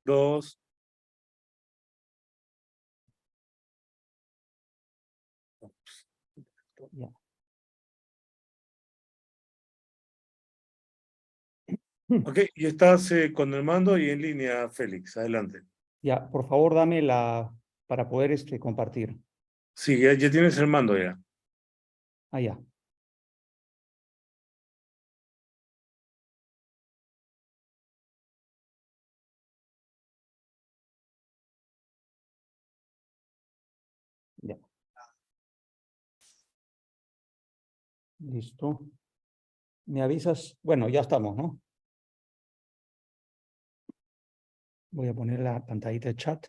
2. Ya. Ok, y estás con el mando y en línea, Félix. Adelante. Ya, por favor, dame para poder compartir. Sí, ya tienes el mando ya. Ya. Ya. Listo. ¿Me avisas? Bueno, ya estamos, ¿no? Voy a poner la pantallita de chat.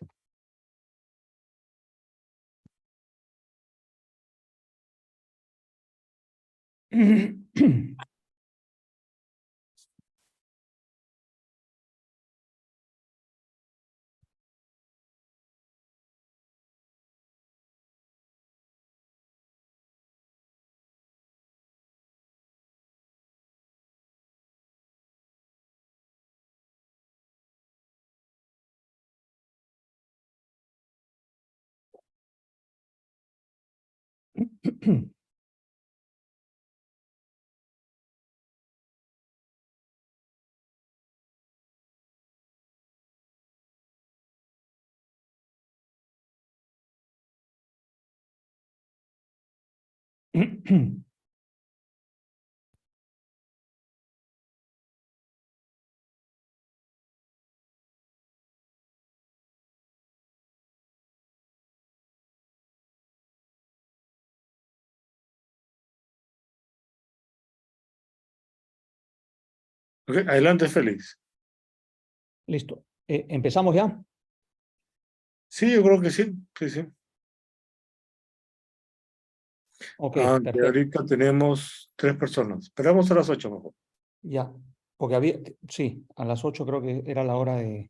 Ok, adelante, Félix. Listo. ¿Empezamos ya? Sí, yo creo que sí. Sí, sí. Ok, Aunque perfecto. ahorita tenemos 3 personas. Esperamos a las 8 mejor. Ya. Porque sí, a las 8 creo que era la hora de...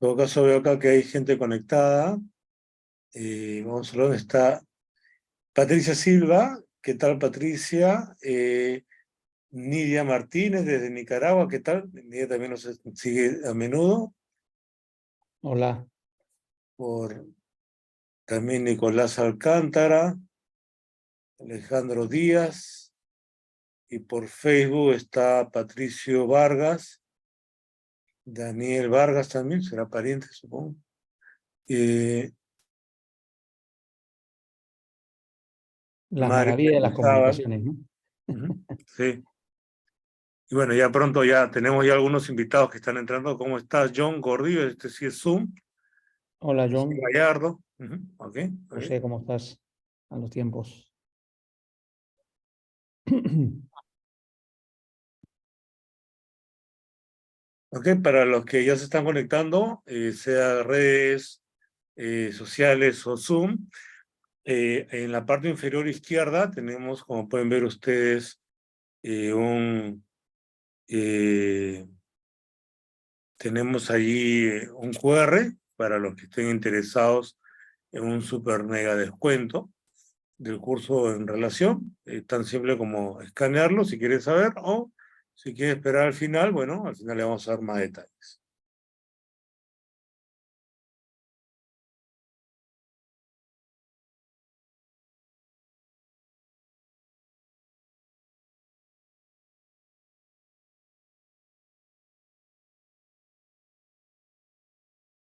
En todo caso, veo acá que hay gente conectada. Vamos a ver dónde está Patricia Silva. ¿Qué tal, Patricia? Nidia Martínez desde Nicaragua. ¿Qué tal? Nidia también nos sigue a menudo. Hola. Por también Nicolás Alcántara, Alejandro Díaz. Y por Facebook está Patricio Vargas. Daniel Vargas también, será pariente, supongo. Las Mario maravillas de las Mendizábal. comunicaciones, ¿no? Sí. Y bueno, ya pronto tenemos ya algunos invitados que están entrando. ¿Cómo estás, John Gordillo? Este sí es Zoom. Hola, José John. Gallardo. Ok, José, ¿cómo estás? A los tiempos. ok, para los que ya se están conectando, sea redes sociales o Zoom, en la parte inferior izquierda tenemos, como pueden ver ustedes, tenemos allí un QR para los que estén interesados en un super mega descuento del curso en relación. Tan simple como escanearlo si quieres saber, o si quieres esperar al final, bueno, al final le vamos a dar más detalles.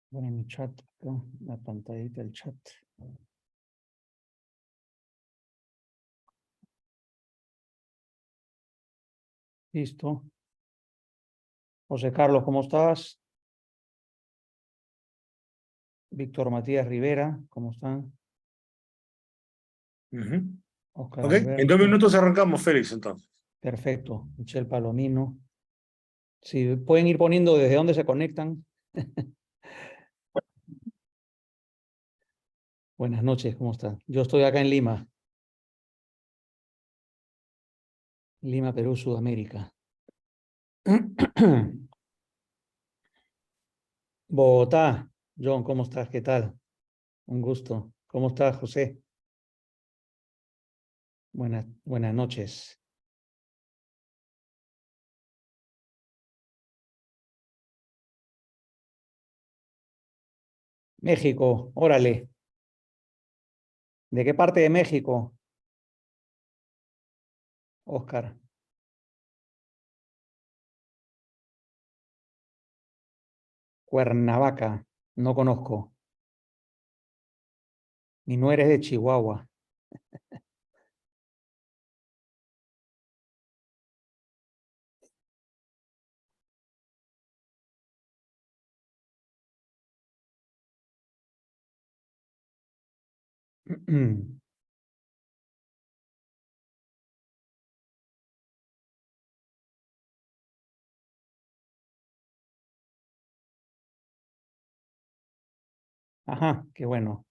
Bueno, en mi chat, acá, la pantallita del chat. Listo. José Carlos, ¿cómo estás? Víctor Matías Rivera, ¿cómo están? Oscar Ok, en 2 Alberto. minutos arrancamos, Félix, entonces. Perfecto. Michelle Palomino. Si pueden ir poniendo desde dónde se conectan. Buenas noches, ¿cómo están? Yo estoy acá en Lima. Lima, Perú, Sudamérica. Bogotá. John, ¿cómo estás? ¿Qué tal? Un gusto. ¿Cómo estás, José? Buenas noches. México, órale. ¿De qué parte de México, Oscar? Cuernavaca, no conozco. Ni no eres de Chihuahua. Ajá, qué bueno.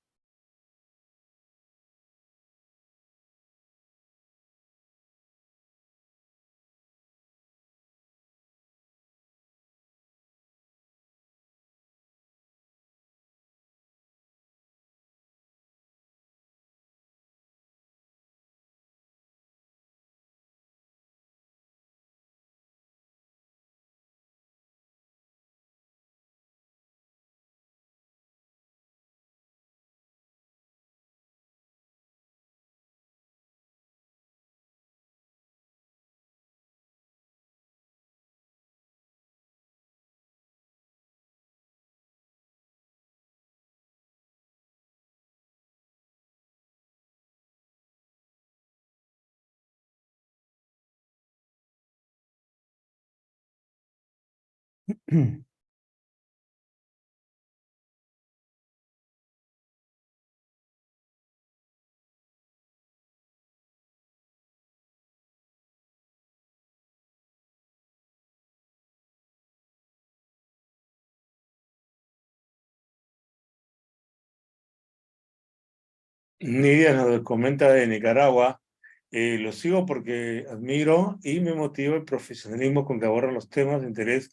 Nidia nos comenta de Nicaragua. Lo sigo porque admiro y me motiva el profesionalismo con que abordan los temas de interés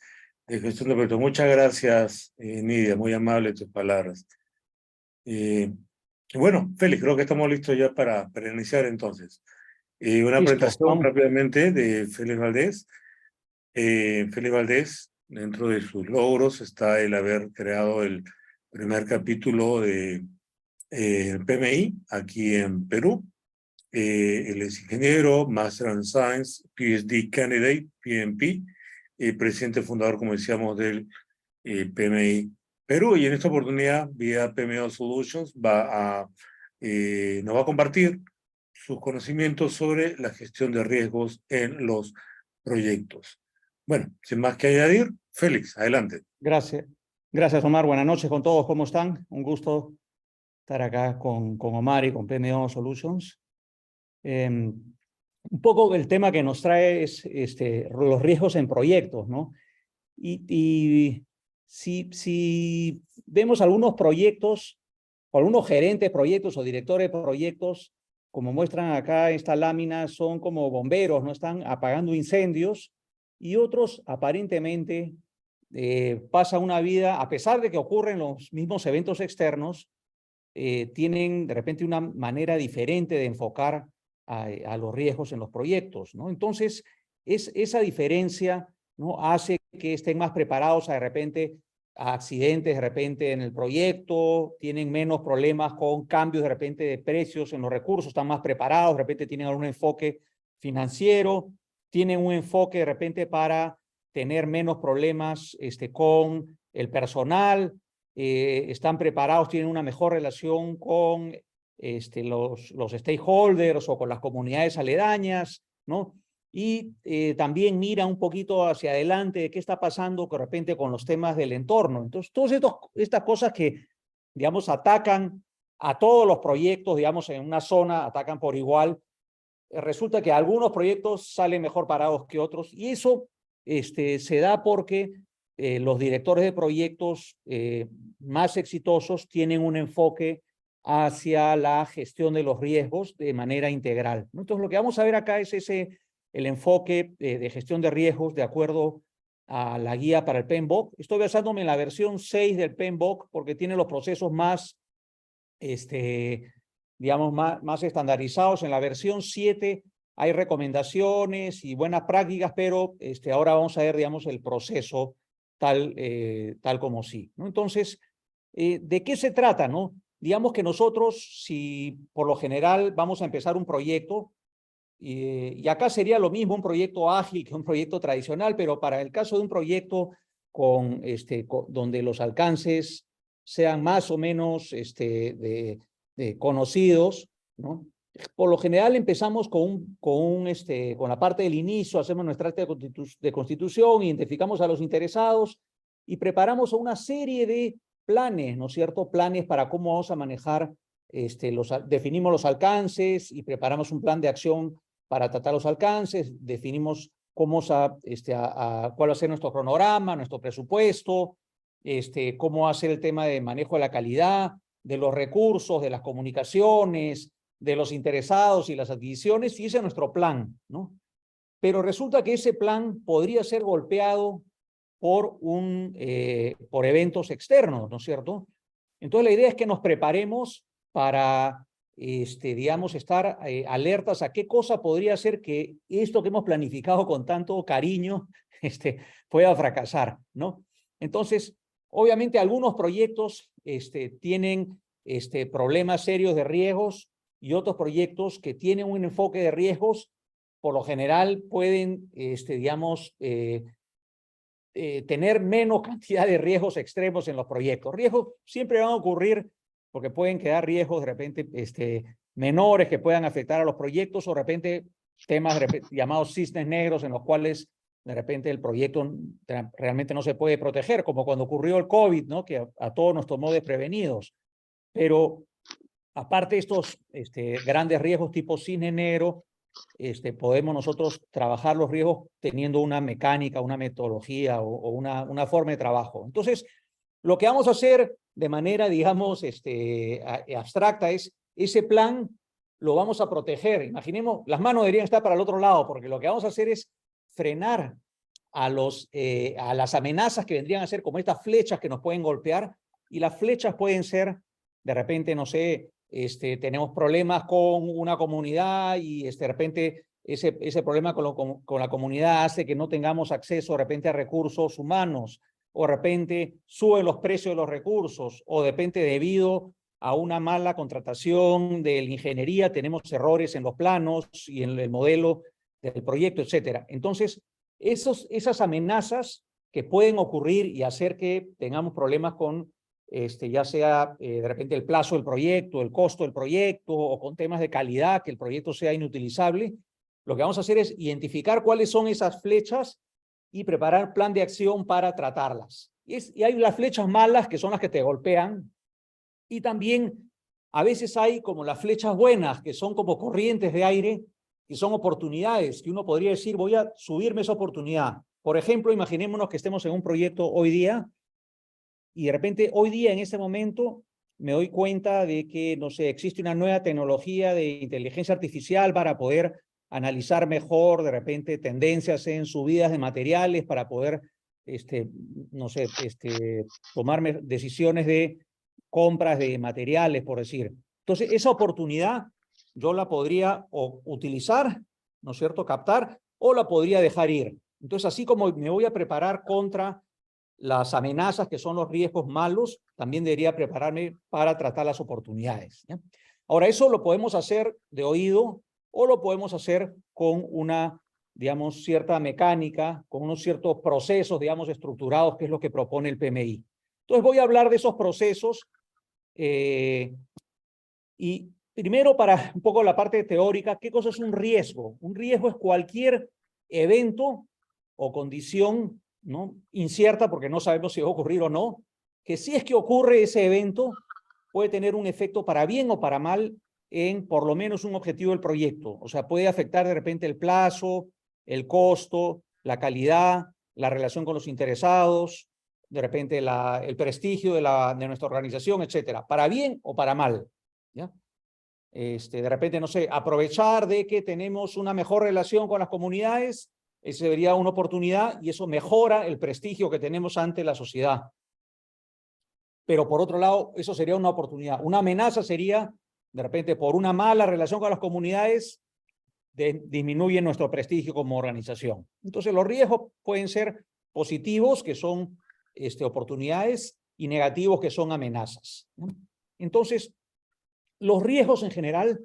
de gestión de proyectos. Muchas gracias, Nidia, muy amable tus palabras. Bueno, Félix, creo que estamos listos ya para iniciar entonces. Una Listo, presentación vamos. rápidamente de Félix Valdés. Félix Valdés, dentro de sus logros está el haber creado el primer capítulo de PMI aquí en Perú. Él es ingeniero, Master in Science, PhD Candidate, PMP, presidente fundador, como decíamos, del PMI Perú. Y en esta oportunidad, vía PMO Solutions, nos va a compartir sus conocimientos sobre la gestión de riesgos en los proyectos. Bueno, sin más que añadir, Félix, adelante. Gracias. Gracias, Omar. Buenas noches con todos. ¿Cómo están? Un gusto estar acá con Omar y con PMO Solutions. Un poco el tema que nos trae es los riesgos en proyectos, ¿no? Y si vemos algunos proyectos, o algunos gerentes de proyectos o directores de proyectos, como muestran acá esta lámina, son como bomberos, ¿no? Están apagando incendios, y otros aparentemente pasan una vida, a pesar de que ocurren los mismos eventos externos, tienen de repente una manera diferente de enfocar a los riesgos en los proyectos, ¿no? Entonces, esa diferencia, ¿no?, hace que estén más preparados de repente a accidentes de repente en el proyecto, tienen menos problemas con cambios de repente de precios en los recursos, están más preparados, de repente tienen algún enfoque financiero, tienen un enfoque de repente para tener menos problemas con el personal, están preparados, tienen una mejor relación con los stakeholders o con las comunidades aledañas, ¿no? Y también mira un poquito hacia adelante de qué está pasando de repente con los temas del entorno. Entonces, todas estas cosas que, digamos, atacan a todos los proyectos, digamos, en una zona, atacan por igual. Resulta que algunos proyectos salen mejor parados que otros, y eso se da porque los directores de proyectos más exitosos tienen un enfoque hacia la gestión de los riesgos de manera integral, ¿no? Entonces, lo que vamos a ver acá es el enfoque de gestión de riesgos de acuerdo a la guía para el PMBOK. Estoy basándome en la versión 6 del PMBOK porque tiene los procesos más digamos, más estandarizados. En la versión 7 hay recomendaciones y buenas prácticas, pero ahora vamos a ver, digamos, el proceso tal como sí, ¿no? Entonces, ¿de qué se trata, no? Digamos que nosotros, si por lo general vamos a empezar un proyecto, y acá sería lo mismo un proyecto ágil que un proyecto tradicional, pero para el caso de un proyecto donde los alcances sean más o menos conocidos, ¿no? Por lo general empezamos con la parte del inicio, hacemos nuestra acta de constitución, identificamos a los interesados y preparamos una serie de planes, ¿no es cierto? Planes para cómo vamos a manejar, definimos los alcances y preparamos un plan de acción para tratar los alcances, definimos cómo cuál va a ser nuestro cronograma, nuestro presupuesto, cómo hacer el tema de manejo de la calidad, de los recursos, de las comunicaciones, de los interesados y las adquisiciones, y ese es nuestro plan, ¿no? Pero resulta que ese plan podría ser golpeado por eventos externos, ¿no es cierto? Entonces la idea es que nos preparemos para, digamos, estar alertas a qué cosa podría ser que esto que hemos planificado con tanto cariño pueda fracasar, ¿no? Entonces, obviamente algunos proyectos tienen problemas serios de riesgos y otros proyectos que tienen un enfoque de riesgos, por lo general pueden, digamos, tener menos cantidad de riesgos extremos en los proyectos. Riesgos siempre van a ocurrir porque pueden quedar riesgos de repente menores que puedan afectar a los proyectos, o de repente temas llamados cisnes negros en los cuales de repente el proyecto realmente no se puede proteger, como cuando ocurrió el COVID, ¿no? Que a todos nos tomó desprevenidos. Pero aparte de estos grandes riesgos tipo cisne negro, podemos nosotros trabajar los riesgos teniendo una mecánica, una metodología o una forma de trabajo. Entonces, lo que vamos a hacer de manera, digamos, abstracta es, ese plan lo vamos a proteger. Imaginemos, las manos deberían estar para el otro lado, porque lo que vamos a hacer es frenar a las amenazas que vendrían a ser como estas flechas que nos pueden golpear, y las flechas pueden ser, de repente, no sé, tenemos problemas con una comunidad y de repente ese problema con la comunidad hace que no tengamos acceso de repente a recursos humanos, o de repente suben los precios de los recursos, o de repente debido a una mala contratación de la ingeniería tenemos errores en los planos y en el modelo del proyecto, etcétera. Entonces, esas amenazas que pueden ocurrir y hacer que tengamos problemas con ya sea de repente el plazo del proyecto, el costo del proyecto, o con temas de calidad, que el proyecto sea inutilizable, lo que vamos a hacer es identificar cuáles son esas flechas y preparar plan de acción para tratarlas. Y hay las flechas malas, que son las que te golpean, y también a veces hay como las flechas buenas, que son como corrientes de aire, que son oportunidades, que uno podría decir, voy a subirme esa oportunidad. Por ejemplo, imaginémonos que estemos en un proyecto hoy día, y de repente hoy día, en este momento, me doy cuenta de que, no sé, existe una nueva tecnología de inteligencia artificial para poder analizar mejor, de repente, tendencias en subidas de materiales, para poder, no sé, tomar decisiones de compras de materiales, por decir. Entonces, esa oportunidad yo la podría utilizar, ¿no es cierto?, captar, o la podría dejar ir. Entonces, así como me voy a preparar contra las amenazas, que son los riesgos malos, también debería prepararme para tratar las oportunidades, ¿ya? Ahora, eso lo podemos hacer de oído, o lo podemos hacer con una, digamos, cierta mecánica, con unos ciertos procesos, digamos, estructurados, que es lo que propone el PMI. Entonces voy a hablar de esos procesos, y primero, para un poco la parte teórica, ¿qué cosa es un riesgo? Un riesgo es cualquier evento o condición, ¿no?, incierta, porque no sabemos si va a ocurrir o no, que si es que ocurre ese evento, puede tener un efecto para bien o para mal en por lo menos un objetivo del proyecto. O sea, puede afectar de repente el plazo, el costo, la calidad, la relación con los interesados, de repente el prestigio de nuestra organización, etcétera, para bien o para mal, ¿ya? De repente, no sé, aprovechar de que tenemos una mejor relación con las comunidades, esa sería una oportunidad, y eso mejora el prestigio que tenemos ante la sociedad. Pero por otro lado, eso sería una oportunidad. Una amenaza sería de repente por una mala relación con las comunidades, disminuye nuestro prestigio como organización. Entonces los riesgos pueden ser positivos, que son oportunidades, y negativos, que son amenazas, ¿no? Entonces, los riesgos en general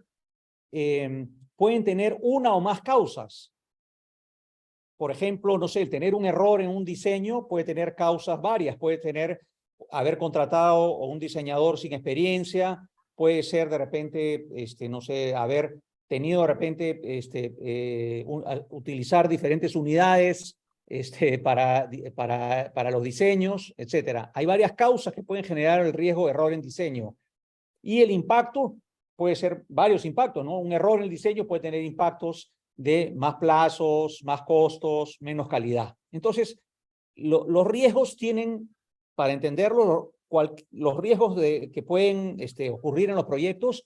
pueden tener una o más causas. Por ejemplo, no sé, el tener un error en un diseño puede tener causas varias. Puede haber contratado a un diseñador sin experiencia, puede ser de repente, no sé, haber tenido de repente, utilizar diferentes unidades para los diseños, etcétera. Hay varias causas que pueden generar el riesgo de error en diseño. Y el impacto puede ser varios impactos, ¿no? Un error en el diseño puede tener impactos de más plazos, más costos, menos calidad. Entonces, los riesgos tienen, para entenderlo, los riesgos que pueden ocurrir en los proyectos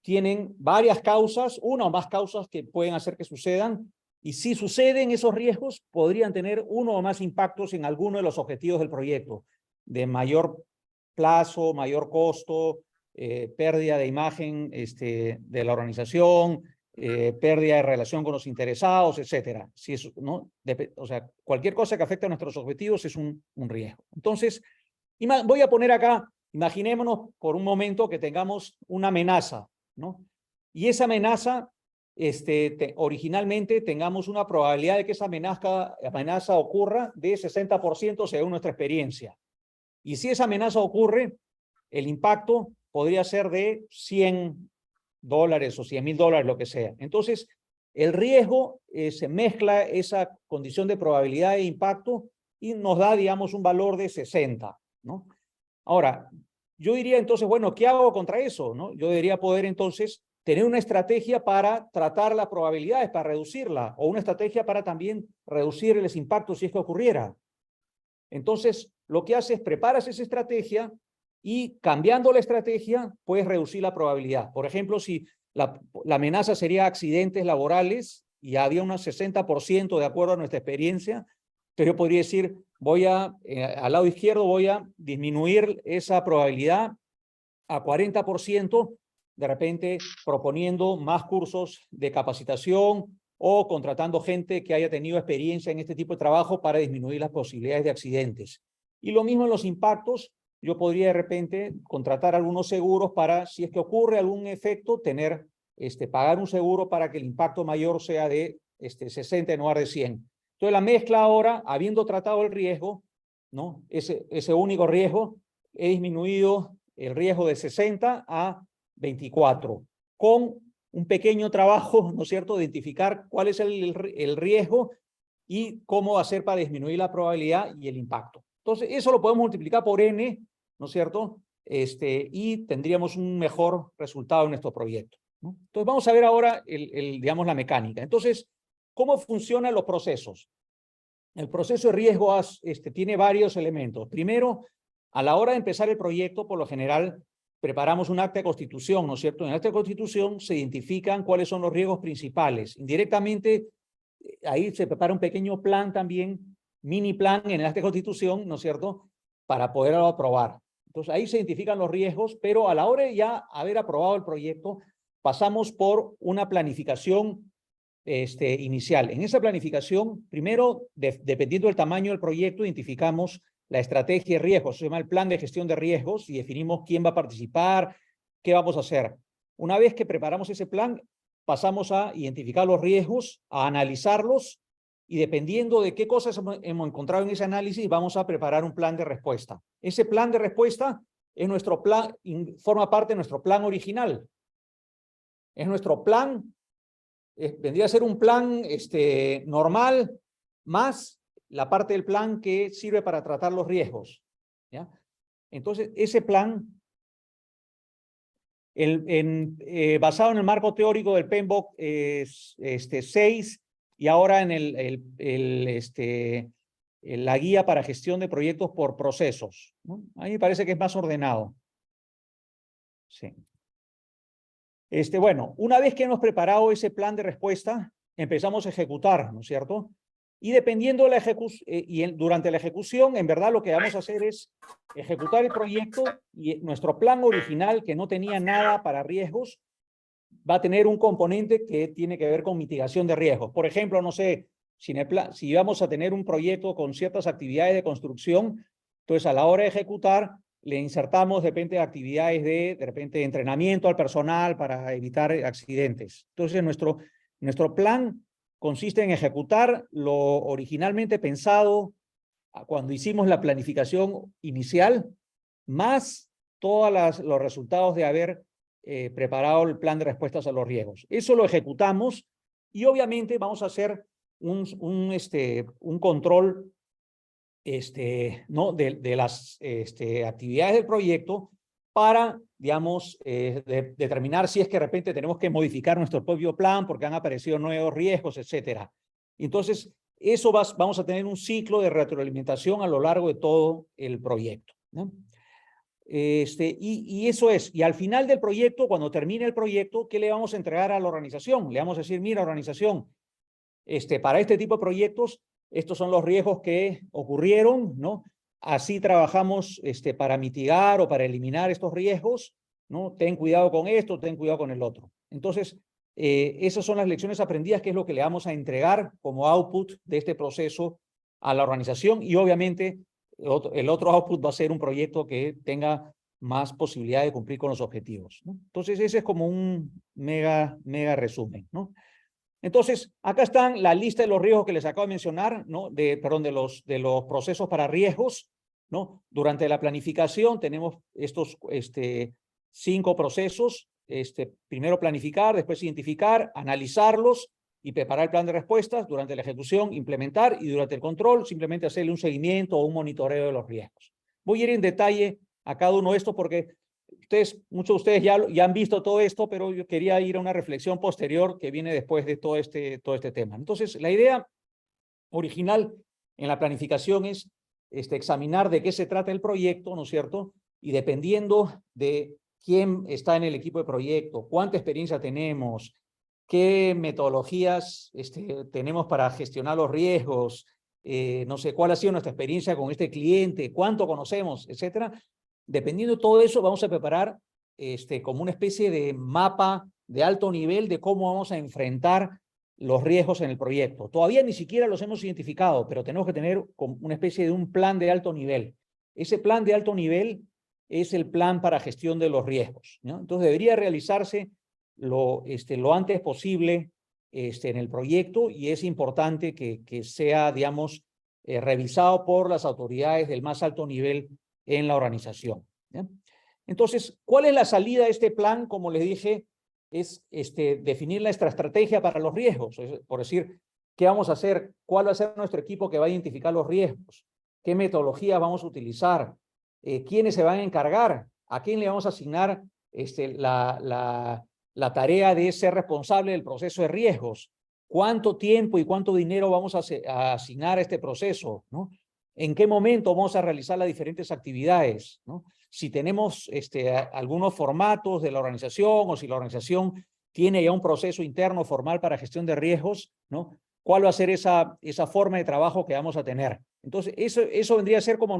tienen varias causas, una o más causas que pueden hacer que sucedan, y si suceden esos riesgos, podrían tener uno o más impactos en alguno de los objetivos del proyecto, de mayor plazo, mayor costo, pérdida de imagen de la organización, pérdida de relación con los interesados, etcétera. Si es, ¿no? O sea, cualquier cosa que afecte a nuestros objetivos es un riesgo. Entonces, voy a poner acá, imaginémonos por un momento que tengamos una amenaza, ¿no? Y esa amenaza, originalmente tengamos una probabilidad de que esa amenaza ocurra de 60% según nuestra experiencia. Y si esa amenaza ocurre, el impacto podría ser de $100 o $100,000, lo que sea. Entonces, el riesgo se mezcla esa condición de probabilidad de impacto y nos da, digamos, un valor de 60, ¿no? Ahora, yo diría entonces, bueno, ¿qué hago contra eso, no? Yo debería poder entonces tener una estrategia para tratar las probabilidades, para reducirla, o una estrategia para también reducir los impactos si es que ocurriera. Entonces, lo que haces es preparas esa estrategia y cambiando la estrategia puedes reducir la probabilidad. Por ejemplo, si la amenaza sería accidentes laborales y había un 60% de acuerdo a nuestra experiencia, entonces yo podría decir, al lado izquierdo voy a disminuir esa probabilidad a 40%, de repente proponiendo más cursos de capacitación o contratando gente que haya tenido experiencia en este tipo de trabajo para disminuir las posibilidades de accidentes. Y lo mismo en los impactos, yo podría de repente contratar algunos seguros para, si es que ocurre algún efecto, pagar un seguro para que el impacto mayor sea de 60 en lugar de 100. Entonces la mezcla ahora, habiendo tratado el riesgo, ¿no? Ese único riesgo, he disminuido el riesgo de 60 a 24, con un pequeño trabajo, ¿no es cierto?, de identificar cuál es el riesgo y cómo hacer para disminuir la probabilidad y el impacto. Entonces, eso lo podemos multiplicar por N, ¿no es cierto?, y tendríamos un mejor resultado en nuestro proyecto, ¿no? Entonces, vamos a ver ahora, digamos, la mecánica. Entonces, ¿cómo funcionan los procesos? El proceso de riesgo tiene varios elementos. Primero, a la hora de empezar el proyecto, por lo general, preparamos un acta de constitución, ¿no es cierto? En el acta de constitución se identifican cuáles son los riesgos principales. Indirectamente, ahí se prepara un pequeño plan también, mini plan en el acta de constitución, ¿no es cierto?, para poderlo aprobar. Entonces, ahí se identifican los riesgos, pero a la hora de ya haber aprobado el proyecto, pasamos por una planificación inicial. En esa planificación, primero, dependiendo del tamaño del proyecto, identificamos la estrategia de riesgos, se llama el plan de gestión de riesgos, y definimos quién va a participar, qué vamos a hacer. Una vez que preparamos ese plan, pasamos a identificar los riesgos, a analizarlos, y dependiendo de qué cosas hemos encontrado en ese análisis, vamos a preparar un plan de respuesta. Ese plan de respuesta es nuestro plan, forma parte de nuestro plan original. Es nuestro plan, vendría a ser un plan normal, más la parte del plan que sirve para tratar los riesgos, ¿ya? Entonces, ese plan, basado en el marco teórico del PMBOK 6 y ahora en la guía para gestión de proyectos por procesos, ¿no? A mí me parece que es más ordenado. Sí. Bueno, una vez que hemos preparado ese plan de respuesta, empezamos a ejecutar, ¿no es cierto? Y dependiendo de la ejecución, durante la ejecución, en verdad lo que vamos a hacer es ejecutar el proyecto y nuestro plan original, que no tenía nada para riesgos, va a tener un componente que tiene que ver con mitigación de riesgos. Por ejemplo, no sé, si vamos a tener un proyecto con ciertas actividades de construcción, entonces a la hora de ejecutar, le insertamos de repente actividades de repente entrenamiento al personal para evitar accidentes. Entonces nuestro plan consiste en ejecutar lo originalmente pensado cuando hicimos la planificación inicial, más todos los resultados de haber preparado el plan de respuestas a los riesgos. Eso lo ejecutamos y obviamente vamos a hacer un control ¿no? de las actividades del proyecto para, digamos, determinar si es que de repente tenemos que modificar nuestro propio plan porque han aparecido nuevos riesgos, etcétera. Entonces, eso vamos a tener un ciclo de retroalimentación a lo largo de todo el proyecto, ¿no? Y eso es, y al final del proyecto, cuando termine el proyecto, ¿qué le vamos a entregar a la organización? Le vamos a decir, mira, organización, para este tipo de proyectos, estos son los riesgos que ocurrieron, ¿no? Así trabajamos para mitigar o para eliminar estos riesgos, ¿no? Ten cuidado con esto, ten cuidado con el otro. Entonces, esas son las lecciones aprendidas, que es lo que le vamos a entregar como output de este proceso a la organización, y obviamente el otro output va a ser un proyecto que tenga más posibilidad de cumplir con los objetivos, ¿no? Entonces, ese es como un mega resumen, ¿no? Entonces, acá están la lista de los riesgos que les acabo de mencionar, ¿no? De los procesos para riesgos, ¿no? Durante la planificación tenemos estos 5 procesos. Primero planificar, después identificar, analizarlos y preparar el plan de respuestas. Durante la ejecución, implementar, y durante el control, simplemente hacerle un seguimiento o un monitoreo de los riesgos. Voy a ir en detalle a cada uno de estos porque muchos de ustedes ya han visto todo esto, pero yo quería ir a una reflexión posterior que viene después de todo este tema. Entonces, la idea original en la planificación es examinar de qué se trata el proyecto, ¿no es cierto? Y dependiendo de quién está en el equipo de proyecto, cuánta experiencia tenemos, qué metodologías tenemos para gestionar los riesgos, no sé, cuál ha sido nuestra experiencia con este cliente, cuánto conocemos, etcétera. Dependiendo de todo eso, vamos a preparar como una especie de mapa de alto nivel de cómo vamos a enfrentar los riesgos en el proyecto. Todavía ni siquiera los hemos identificado, pero tenemos que tener una especie de un plan de alto nivel. Ese plan de alto nivel es el plan para gestión de los riesgos, ¿no? Entonces debería realizarse lo antes posible en el proyecto, y es importante que sea, digamos, revisado por las autoridades del más alto nivel en la organización, ¿ya? Entonces, ¿cuál es la salida de este plan? Como les dije, es definir nuestra estrategia para los riesgos. Por decir, ¿qué vamos a hacer? ¿Cuál va a ser nuestro equipo que va a identificar los riesgos? ¿Qué metodologías vamos a utilizar? ¿Quiénes se van a encargar? ¿A quién le vamos a asignar la tarea de ser responsable del proceso de riesgos? ¿Cuánto tiempo y cuánto dinero vamos a asignar a este proceso, ¿no? ¿En qué momento vamos a realizar las diferentes actividades, ¿no? Si tenemos algunos formatos de la organización, o si la organización tiene ya un proceso interno formal para gestión de riesgos, ¿no? ¿Cuál va a ser esa forma de trabajo que vamos a tener? Entonces, eso vendría a ser como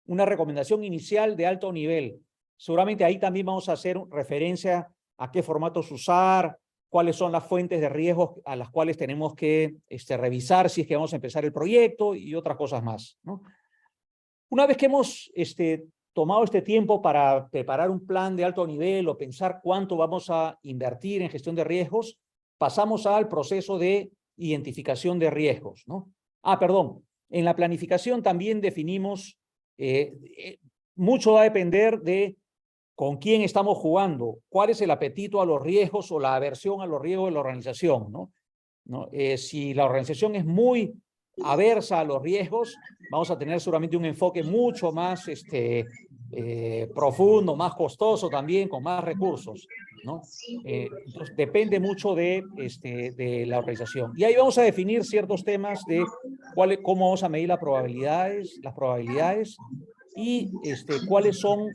una recomendación inicial de alto nivel. Seguramente ahí también vamos a hacer referencia a qué formatos usar, cuáles son las fuentes de riesgos a las cuales tenemos que revisar si es que vamos a empezar el proyecto, y otras cosas más, ¿no? Una vez que hemos tomado este tiempo para preparar un plan de alto nivel o pensar cuánto vamos a invertir en gestión de riesgos, pasamos al proceso de identificación de riesgos, ¿no? Perdón, en la planificación también definimos, mucho va a depender de con quién estamos jugando, cuál es el apetito a los riesgos o la aversión a los riesgos de la organización, ¿no? Si la organización es muy aversa a los riesgos, vamos a tener seguramente un enfoque mucho más profundo, más costoso también, con más recursos, ¿no? Entonces depende mucho de la organización. Y ahí vamos a definir ciertos temas de cómo vamos a medir las probabilidades, y cuáles son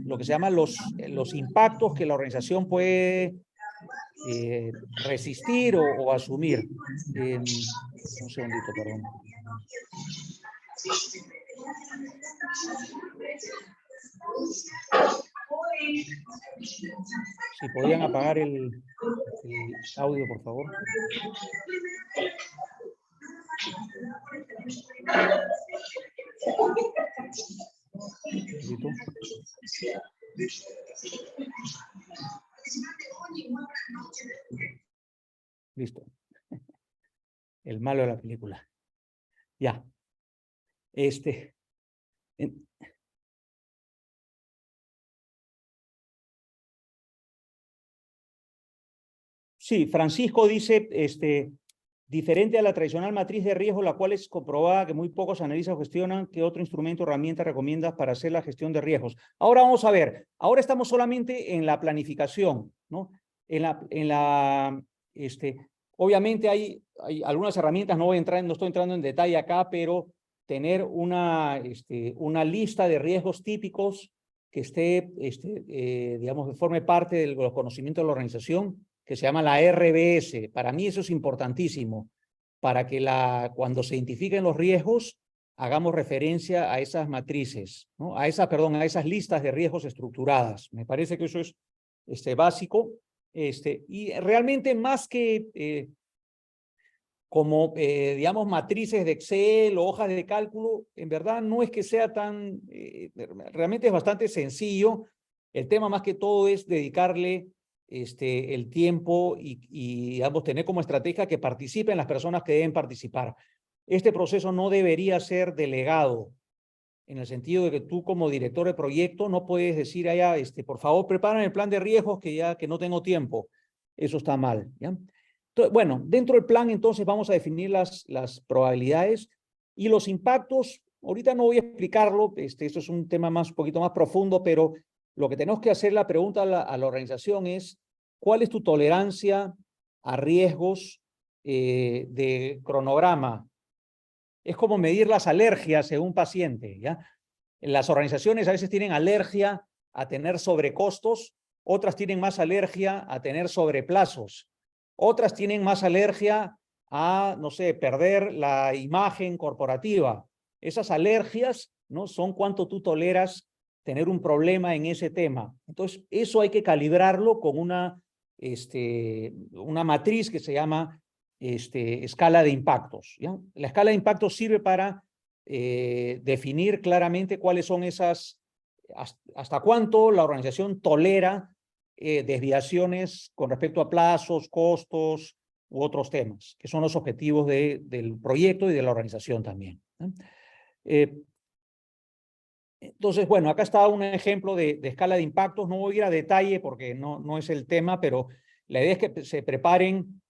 lo que se llama los impactos que la organización puede resistir o asumir. Un segundito, perdón. Si podrían apagar el audio, por favor. ¿Listo? Listo. El malo de la película. Ya. Sí, Francisco dice, diferente a la tradicional matriz de riesgo, la cual es comprobada que muy pocos analistas gestionan, ¿qué otro instrumento o herramienta recomiendas para hacer la gestión de riesgos? Ahora vamos a ver, ahora estamos solamente en la planificación, ¿no? Obviamente hay algunas herramientas, no estoy entrando en detalle acá, pero tener una lista de riesgos típicos que esté, digamos, que forme parte de los conocimientos de la organización, que se llama la RBS. Para mí eso es importantísimo, para que cuando se identifiquen los riesgos, hagamos referencia a esas matrices, ¿no? A esas listas de riesgos estructuradas. Me parece que eso es básico. Y realmente más que como, digamos, matrices de Excel o hojas de cálculo, en verdad no es que sea tan, realmente es bastante sencillo. El tema más que todo es dedicarle el tiempo y, digamos, tener como estrategia que participen las personas que deben participar. Este proceso no debería ser delegado, en el sentido de que tú como director de proyecto no puedes decir allá, por favor, preparen el plan de riesgos que no tengo tiempo. Eso está mal, ¿ya? Entonces, bueno, dentro del plan entonces vamos a definir las probabilidades y los impactos. Ahorita no voy a explicarlo, esto es un tema un poquito más profundo, pero lo que tenemos que hacer la pregunta a la organización es, ¿cuál es tu tolerancia a riesgos de cronograma? Es como medir las alergias según un paciente, ¿ya? Las organizaciones a veces tienen alergia a tener sobrecostos, otras tienen más alergia a tener sobreplazos, otras tienen más alergia a, no sé, perder la imagen corporativa. Esas alergias, ¿no?, son cuánto tú toleras tener un problema en ese tema. Entonces, eso hay que calibrarlo con una matriz que se llama escala de impactos, ¿ya? La escala de impactos sirve para definir claramente cuáles son hasta cuánto la organización tolera desviaciones con respecto a plazos, costos u otros temas, que son los objetivos del proyecto y de la organización también, ¿no? Entonces, bueno, acá está un ejemplo de escala de impactos. No voy a ir a detalle porque no es el tema, pero la idea es que se preparen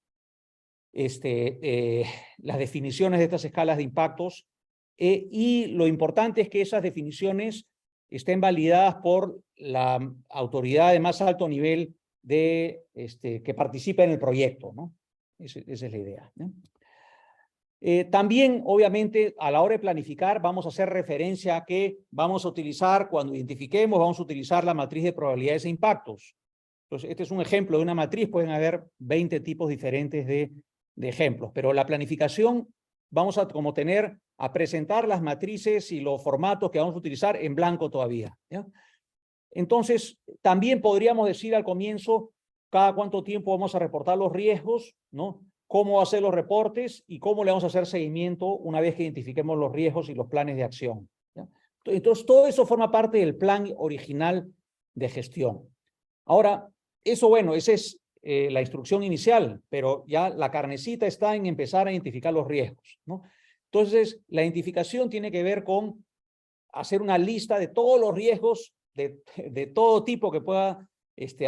las definiciones de estas escalas de impactos, y lo importante es que esas definiciones estén validadas por la autoridad de más alto nivel que participa en el proyecto, ¿no? Esa es la idea, ¿no? También, obviamente, a la hora de planificar, vamos a hacer referencia a que vamos a utilizar, cuando identifiquemos, vamos a utilizar la matriz de probabilidades e impactos. Entonces, este es un ejemplo de una matriz, pueden haber 20 tipos diferentes de ejemplos, pero la planificación vamos a presentar las matrices y los formatos que vamos a utilizar en blanco todavía, ¿ya? Entonces, también podríamos decir al comienzo cada cuánto tiempo vamos a reportar los riesgos, ¿no? Cómo hacer los reportes y cómo le vamos a hacer seguimiento una vez que identifiquemos los riesgos y los planes de acción, ¿ya? Entonces, todo eso forma parte del plan original de gestión. Ahora, eso, bueno, esa es la instrucción inicial, pero ya la carnecita está en empezar a identificar los riesgos, ¿no? Entonces, la identificación tiene que ver con hacer una lista de todos los riesgos de todo tipo que pueda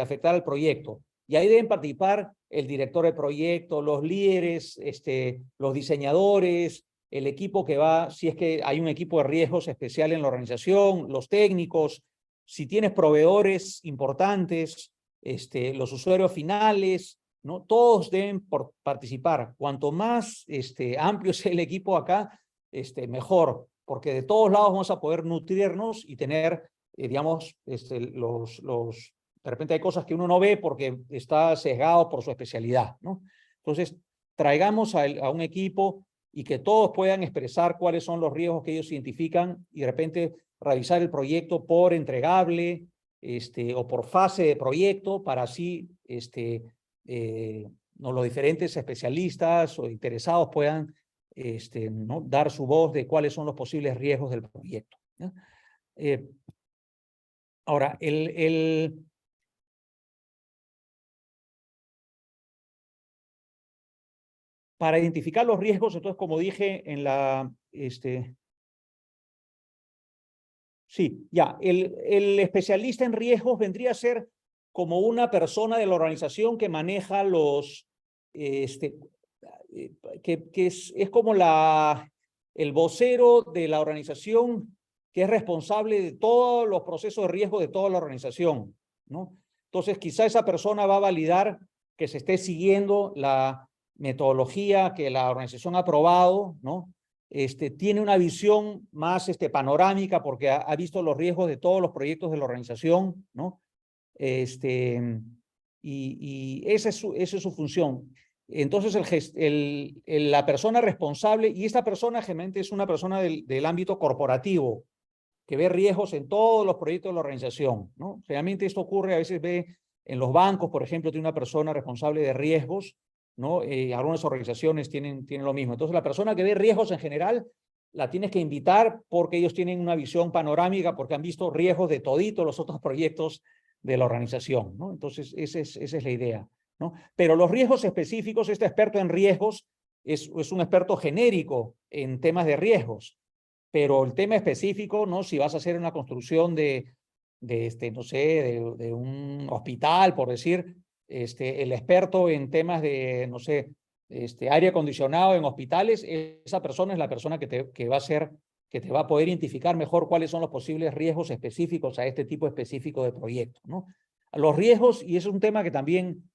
afectar al proyecto. Y ahí deben participar el director de proyecto, los líderes, los diseñadores, el equipo que va, si es que hay un equipo de riesgos especial en la organización, los técnicos, si tienes proveedores importantes, los usuarios finales, ¿no? Todos deben participar. Cuanto más amplio sea el equipo acá, mejor, porque de todos lados vamos a poder nutrirnos y tener, digamos, de repente hay cosas que uno no ve porque está sesgado por su especialidad, ¿no? Entonces, traigamos a un equipo y que todos puedan expresar cuáles son los riesgos que ellos identifican y de repente revisar el proyecto por entregable o por fase de proyecto para así ¿no? los diferentes especialistas o interesados puedan ¿no? dar su voz de cuáles son los posibles riesgos del proyecto, ¿no? Ahora, para identificar los riesgos, entonces, como dije en la... sí, ya, el especialista en riesgos vendría a ser como una persona de la organización que maneja los... que es como el vocero de la organización que es responsable de todos los procesos de riesgo de toda la organización, ¿no? Entonces, quizá esa persona va a validar que se esté siguiendo la metodología que la organización ha aprobado, ¿no? Tiene una visión más panorámica porque ha visto los riesgos de todos los proyectos de la organización, ¿no? Y esa es su función. Entonces, la persona responsable, y esta persona generalmente es una persona del ámbito corporativo, que ve riesgos en todos los proyectos de la organización, ¿no? Generalmente esto ocurre, a veces ve en los bancos, por ejemplo, tiene una persona responsable de riesgos, ¿no? Algunas organizaciones tienen lo mismo. Entonces, la persona que ve riesgos en general, la tienes que invitar porque ellos tienen una visión panorámica, porque han visto riesgos de toditos los otros proyectos de la organización, ¿no? Entonces, esa es la idea, ¿no? Pero los riesgos específicos, este experto en riesgos es un experto genérico en temas de riesgos, pero el tema específico, ¿no? Si vas a hacer una construcción no sé, de un hospital, por decir, el experto en temas de, no sé, aire acondicionado en hospitales, esa persona es la persona que va a hacer, que te va a poder identificar mejor cuáles son los posibles riesgos específicos a este tipo específico de proyecto, ¿no? Los riesgos, y es un tema que también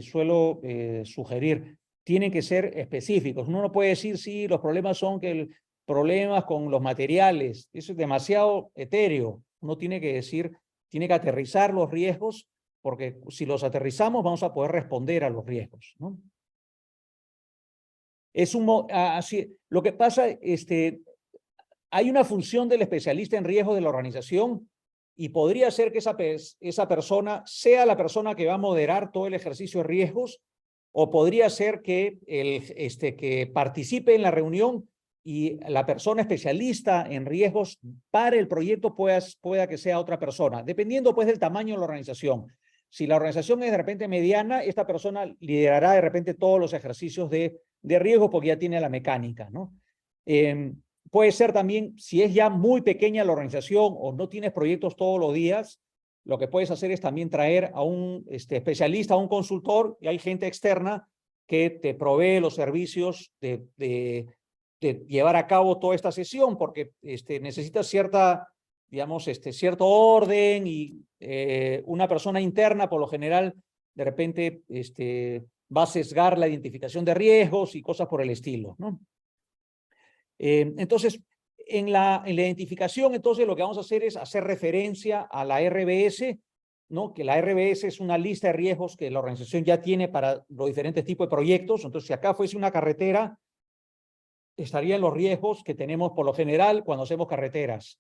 suelo sugerir, tienen que ser específicos. Uno no puede decir, sí, los problemas son que problemas con los materiales, eso es demasiado etéreo. Uno tiene que decir, tiene que aterrizar los riesgos, porque si los aterrizamos vamos a poder responder a los riesgos, ¿no? Así, lo que pasa, hay una función del especialista en riesgos de la organización y podría ser que esa persona sea la persona que va a moderar todo el ejercicio de riesgos, o podría ser que que participe en la reunión y la persona especialista en riesgos para el proyecto pueda que sea otra persona, dependiendo pues del tamaño de la organización. Si la organización es de repente mediana, esta persona liderará de repente todos los ejercicios de riesgo porque ya tiene la mecánica, ¿no? Puede ser también, si es ya muy pequeña la organización o no tienes proyectos todos los días, lo que puedes hacer es también traer a un especialista, a un consultor, y hay gente externa que te provee los servicios de llevar a cabo toda esta sesión, porque necesitas digamos, cierto orden y una persona interna, por lo general, de repente va a sesgar la identificación de riesgos y cosas por el estilo, ¿no? Entonces, en la identificación, entonces, lo que vamos a hacer es hacer referencia a la RBS, ¿no? Que la RBS es una lista de riesgos que la organización ya tiene para los diferentes tipos de proyectos. Entonces, si acá fuese una carretera, estarían los riesgos que tenemos por lo general cuando hacemos carreteras.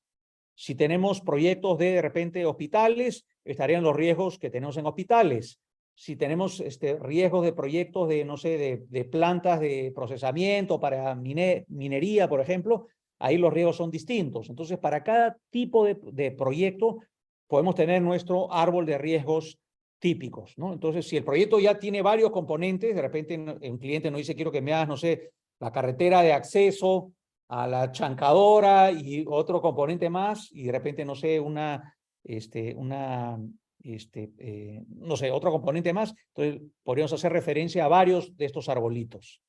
Si tenemos proyectos de repente hospitales, estarían los riesgos que tenemos en hospitales. Si tenemos riesgos de proyectos de, no sé, de plantas de procesamiento para minería, por ejemplo, ahí los riesgos son distintos. Entonces, para cada tipo de proyecto, podemos tener nuestro árbol de riesgos típicos, ¿no? Entonces, si el proyecto ya tiene varios componentes, de repente un cliente nos dice, quiero que me hagas, no sé, la carretera de acceso a la chancadora y otro componente más, y de repente, no sé, no sé, otro componente más, entonces podríamos hacer referencia a varios de estos arbolitos.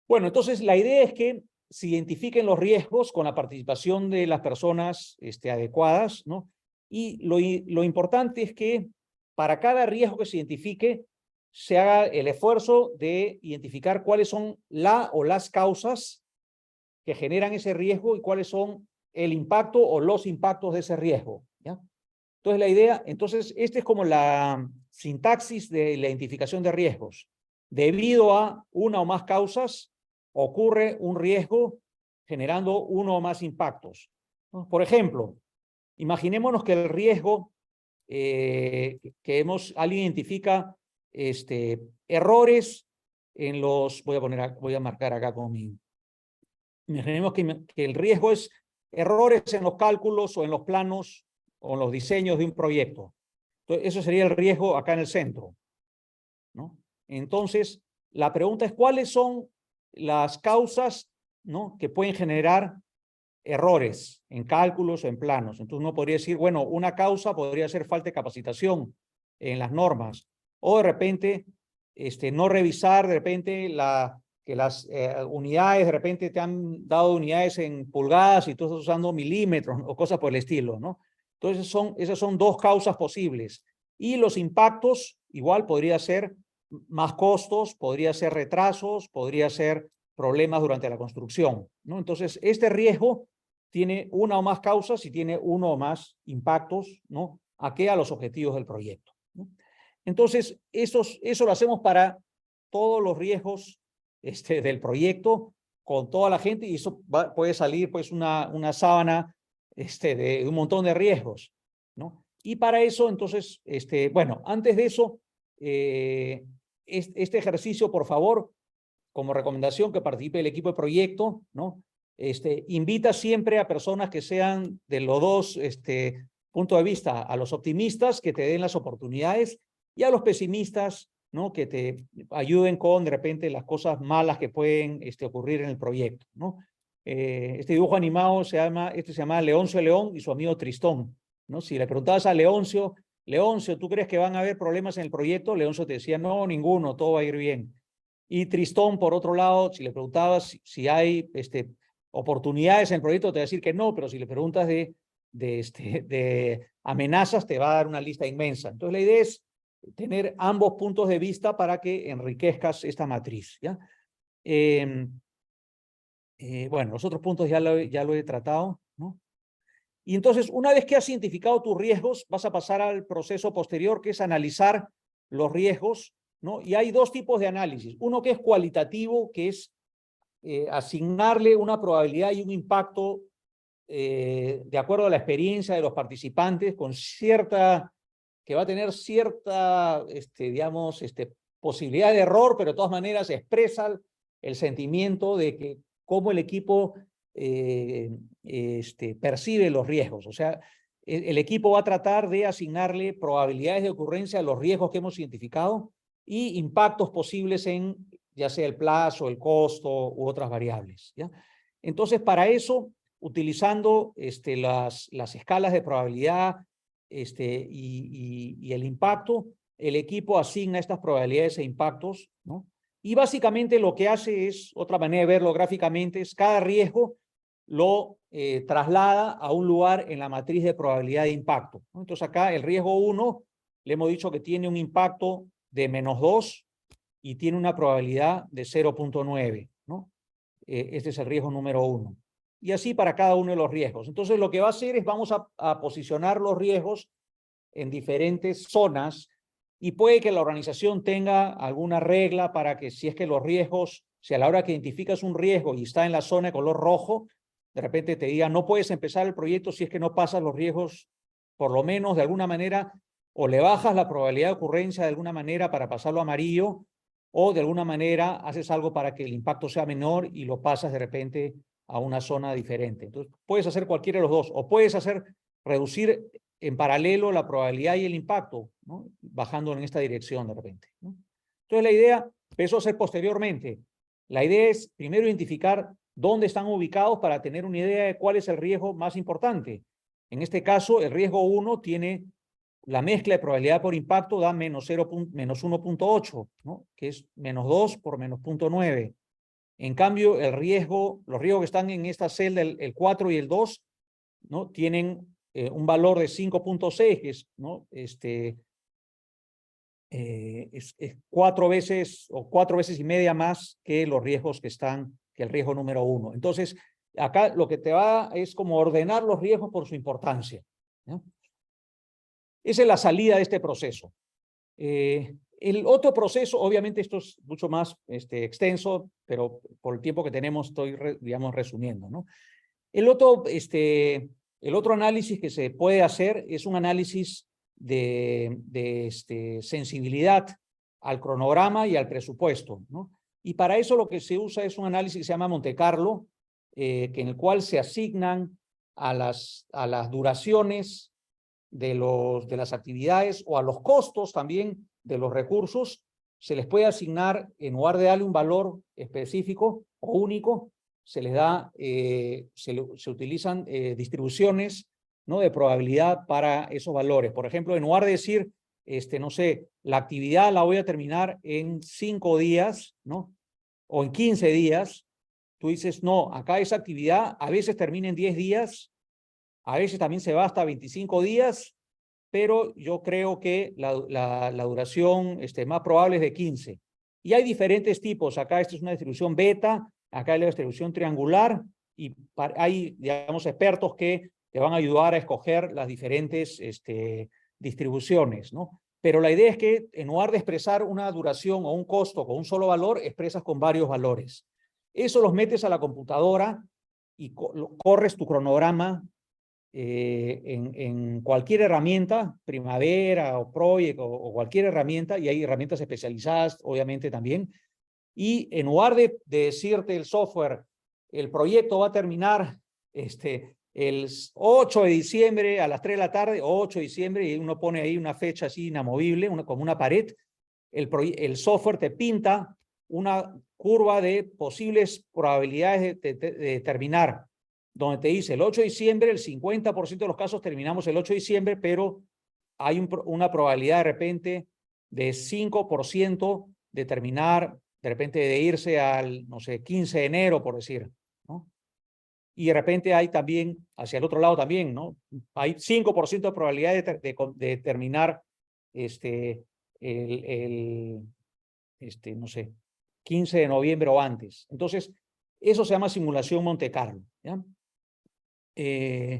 Bueno, entonces la idea es que se identifiquen los riesgos con la participación de las personas adecuadas, ¿no? Y lo importante es que para cada riesgo que se identifique, se haga el esfuerzo de identificar cuáles son las causas que generan ese riesgo y cuáles son el impacto o los impactos de ese riesgo, ¿ya? Entonces la idea, entonces esta es como la sintaxis de la identificación de riesgos. Debido a una o más causas, ocurre un riesgo generando uno o más impactos, ¿no? Por ejemplo, imaginémonos que el riesgo alguien identifica errores en los, voy a marcar acá con mi, imaginemos que el riesgo es errores en los cálculos o en los planos o en los diseños de un proyecto. Entonces, eso sería el riesgo acá en el centro, ¿no? Entonces, la pregunta es, ¿cuáles son las causas, ¿no?, que pueden generar errores en cálculos o en planos? Entonces uno podría decir, bueno, una causa podría ser falta de capacitación en las normas, o de repente no revisar de repente que las unidades, de repente te han dado unidades en pulgadas y tú estás usando milímetros o cosas por el estilo, ¿no? Entonces esas son dos causas posibles. Y los impactos, igual podría ser más costos, podría ser retrasos, podría ser problemas durante la construcción, ¿no? Entonces, este riesgo tiene una o más causas y tiene uno o más impactos, ¿no?, a los objetivos del proyecto, ¿no? Entonces, eso lo hacemos para todos los riesgos del proyecto, con toda la gente, y eso puede salir pues una sábana de un montón de riesgos, ¿no? Y para eso, entonces, bueno, antes de eso, este ejercicio, por favor, como recomendación que participe el equipo de proyecto, ¿no? Invita siempre a personas que sean de los dos puntos de vista, a los optimistas que te den las oportunidades y a los pesimistas, ¿no?, que te ayuden con de repente las cosas malas que pueden ocurrir en el proyecto, ¿no? Este dibujo animado se llama Leoncio el León y su amigo Tristón, ¿no? Si le preguntabas a Leoncio, ¿tú crees que van a haber problemas en el proyecto? Leoncio te decía, no, ninguno, todo va a ir bien. Y Tristón, por otro lado, si le preguntabas si hay oportunidades en el proyecto, te va a decir que no, pero si le preguntas de amenazas, te va a dar una lista inmensa. Entonces, la idea es tener ambos puntos de vista para que enriquezcas esta matriz, ¿ya? Bueno, los otros puntos ya lo he tratado, ¿no? Y entonces, una vez que has identificado tus riesgos, vas a pasar al proceso posterior, que es analizar los riesgos, ¿no? Y hay dos tipos de análisis. Uno que es cualitativo, que es asignarle una probabilidad y un impacto de acuerdo a la experiencia de los participantes, que va a tener cierta, digamos, posibilidad de error, pero de todas maneras expresa el sentimiento de que cómo el equipo percibe los riesgos. O sea, el equipo va a tratar de asignarle probabilidades de ocurrencia a los riesgos que hemos identificado y impactos posibles en ya sea el plazo, el costo u otras variables, ¿ya? Entonces, para eso, utilizando las escalas de probabilidad y el impacto, el equipo asigna estas probabilidades e impactos, ¿no? Y básicamente lo que hace es, otra manera de verlo gráficamente, es cada riesgo lo traslada a un lugar en la matriz de probabilidad de impacto, ¿no? Entonces acá el riesgo 1, le hemos dicho que tiene un impacto de -2 y tiene una probabilidad de 0.9, ¿no? Este es el riesgo número 1. Y así para cada uno de los riesgos. Entonces lo que va a hacer es vamos a posicionar los riesgos en diferentes zonas y puede que la organización tenga alguna regla para que si es que los riesgos, si a la hora que identificas un riesgo y está en la zona de color rojo, de repente te diga no puedes empezar el proyecto si es que no pasas los riesgos, por lo menos de alguna manera, o le bajas la probabilidad de ocurrencia de alguna manera para pasarlo a amarillo, o de alguna manera haces algo para que el impacto sea menor y lo pasas de repente a una zona diferente. Entonces, puedes hacer cualquiera de los dos, o puedes reducir en paralelo la probabilidad y el impacto, ¿no?, bajando en esta dirección de repente, ¿no? Entonces, la idea, eso hacer posteriormente. La idea es primero identificar dónde están ubicados para tener una idea de cuál es el riesgo más importante. En este caso, el riesgo 1 tiene la mezcla de probabilidad por impacto da -1.8, ¿no?, que es -2 por -0.9. En cambio, los riesgos que están en esta celda, el 4 y el 2, ¿no?, tienen un valor de 5.6, que es, ¿no?, es 4 veces o 4 veces y media más que los riesgos que el riesgo número 1. Entonces, acá lo que te va es como ordenar los riesgos por su importancia, ¿no? Esa es la salida de este proceso. El otro proceso, obviamente esto es mucho más extenso, pero por el tiempo que tenemos estoy, digamos, resumiendo, ¿no? El otro análisis que se puede hacer es un análisis de sensibilidad al cronograma y al presupuesto, ¿no? Y para eso lo que se usa es un análisis que se llama Monte Carlo, en el cual se asignan a las duraciones de las actividades o a los costos también de los recursos, se les puede asignar, en lugar de darle un valor específico o único, se les da, se utilizan distribuciones, ¿no?, de probabilidad para esos valores. Por ejemplo, en lugar de decir, no sé, la actividad la voy a terminar en 5 días, ¿no?, o en 15 días, tú dices, no, acá esa actividad a veces termina en 10 días, a veces también se va hasta 25 días, pero yo creo que la duración más probable es de 15. Y hay diferentes tipos. Acá esta es una distribución beta, acá hay la distribución triangular, y hay, digamos, expertos que te van a ayudar a escoger las diferentes distribuciones, ¿no? Pero la idea es que en lugar de expresar una duración o un costo con un solo valor, expresas con varios valores. Eso los metes a la computadora y corres tu cronograma en cualquier herramienta, Primavera o Project o cualquier herramienta, y hay herramientas especializadas, obviamente, también. Y en lugar de decirte el software, el proyecto va a terminar el 8 de diciembre a las 3 de la tarde, 8 de diciembre, y uno pone ahí una fecha así inamovible, como una pared, el software te pinta una curva de posibles probabilidades de terminar, donde te dice el 8 de diciembre, el 50% de los casos terminamos el 8 de diciembre, pero hay una probabilidad de repente de 5% de terminar, de repente de irse al, no sé, 15 de enero, por decir, ¿no? Y de repente hay también, hacia el otro lado también, ¿no? Hay 5% de probabilidad de terminar no sé, 15 de noviembre o antes. Entonces, eso se llama simulación Monte Carlo, ¿ya?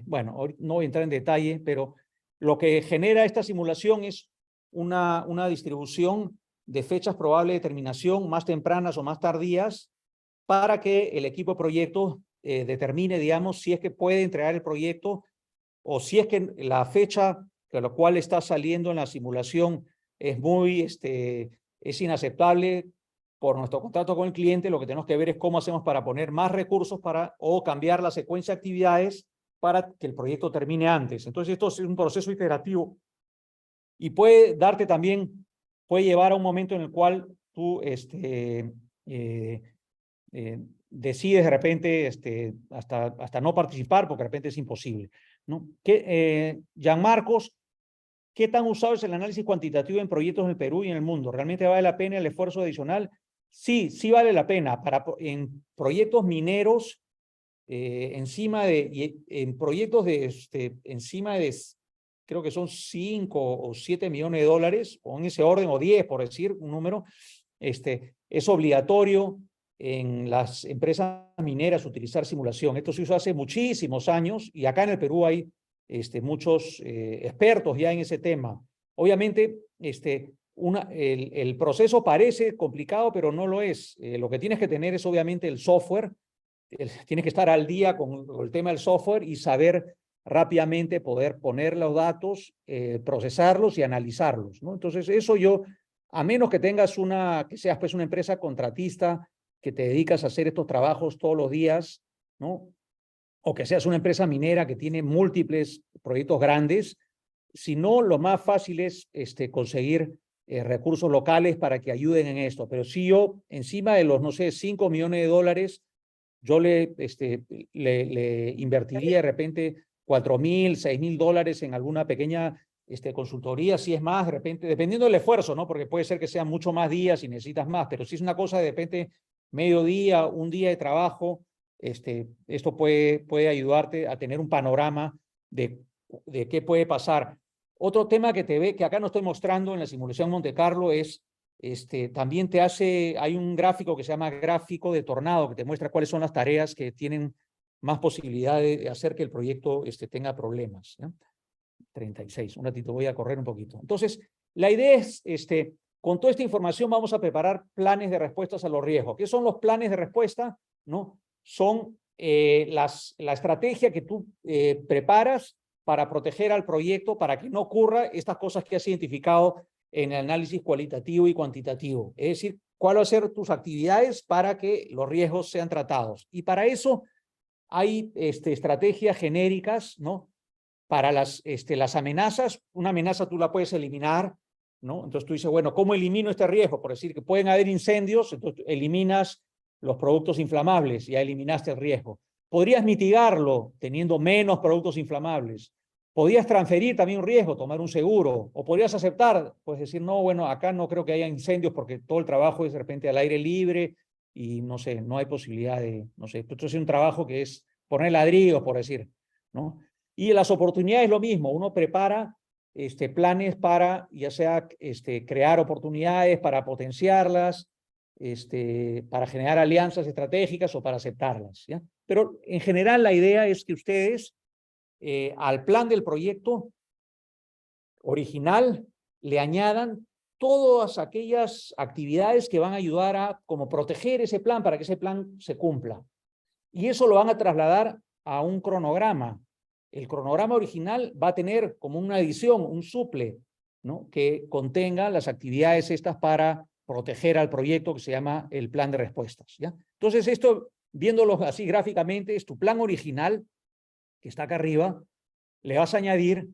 Bueno, no voy a entrar en detalle, pero lo que genera esta simulación es una distribución de fechas probables de terminación más tempranas o más tardías para que el equipo de proyecto determine, digamos, si es que puede entregar el proyecto o si es que la fecha que la cual está saliendo en la simulación es muy, es inaceptable por nuestro contrato con el cliente. Lo que tenemos que ver es cómo hacemos para poner más recursos o cambiar la secuencia de actividades para que el proyecto termine antes. Entonces, esto es un proceso iterativo y puede darte también, puede llevar a un momento en el cual tú decides de repente hasta no participar porque de repente es imposible, ¿no? Gianmarcos, ¿qué tan usado es el análisis cuantitativo en proyectos en el Perú y en el mundo? ¿Realmente vale la pena el esfuerzo adicional? Sí, sí vale la pena. En proyectos mineros, en proyectos encima de, creo que son 5 o 7 millones de dólares, o en ese orden, o 10, por decir un número, es obligatorio en las empresas mineras utilizar simulación. Esto se usó hace muchísimos años y acá en el Perú hay muchos expertos ya en ese tema. Obviamente, el proceso parece complicado, pero no lo es. Lo que tienes que tener es obviamente el software. Tienes que estar al día con el tema del software y saber rápidamente poder poner los datos, procesarlos y analizarlos, ¿no? Entonces, eso a menos que tengas que seas pues una empresa contratista que te dedicas a hacer estos trabajos todos los días, ¿no? O que seas una empresa minera que tiene múltiples proyectos grandes, si no, lo más fácil es conseguir recursos locales para que ayuden en esto. Pero si yo, encima de los, no sé, 5 millones de dólares, yo le invertiría de repente 4.000, 6.000 dólares en alguna pequeña consultoría, si es más, de repente, dependiendo del esfuerzo, ¿no? Porque puede ser que sean mucho más días y necesitas más, pero si es una cosa de repente mediodía, un día de trabajo, esto puede ayudarte a tener un panorama de qué puede pasar. Otro tema que acá no estoy mostrando en la simulación Monte Carlo es, también hay un gráfico que se llama gráfico de tornado, que te muestra cuáles son las tareas que tienen más posibilidad de hacer que el proyecto tenga problemas, ¿no? 36. Un ratito, voy a correr un poquito. Entonces, la idea es, con toda esta información vamos a preparar planes de respuestas a los riesgos. ¿Qué son los planes de respuesta? ¿No? Son la estrategia que tú preparas para proteger al proyecto, para que no ocurra estas cosas que has identificado en el análisis cualitativo y cuantitativo. Es decir, cuáles van a ser tus actividades para que los riesgos sean tratados. Y para eso hay estrategias genéricas, ¿no? Para las amenazas. Una amenaza tú la puedes eliminar, ¿no? Entonces tú dices, bueno, ¿cómo elimino este riesgo? Por decir que pueden haber incendios, entonces eliminas los productos inflamables, ya eliminaste el riesgo. Podrías mitigarlo teniendo menos productos inflamables. Podrías transferir también un riesgo, tomar un seguro, o podrías aceptar, pues decir, no, bueno, acá no creo que haya incendios porque todo el trabajo es de repente al aire libre y no sé, no hay posibilidad de, no sé, esto es un trabajo que es poner ladrillos, por decir, ¿no? Y las oportunidades lo mismo, uno prepara planes para, ya sea crear oportunidades, para potenciarlas, para generar alianzas estratégicas o para aceptarlas, ¿ya? Pero en general la idea es que ustedes al plan del proyecto original le añadan todas aquellas actividades que van a ayudar a como proteger ese plan para que ese plan se cumpla. Y eso lo van a trasladar a un cronograma. El cronograma original va a tener como una edición, un suple, ¿no? Que contenga las actividades estas para proteger al proyecto que se llama el plan de respuestas, ¿ya? Entonces esto, viéndolo así gráficamente, es tu plan original, que está acá arriba, le vas a añadir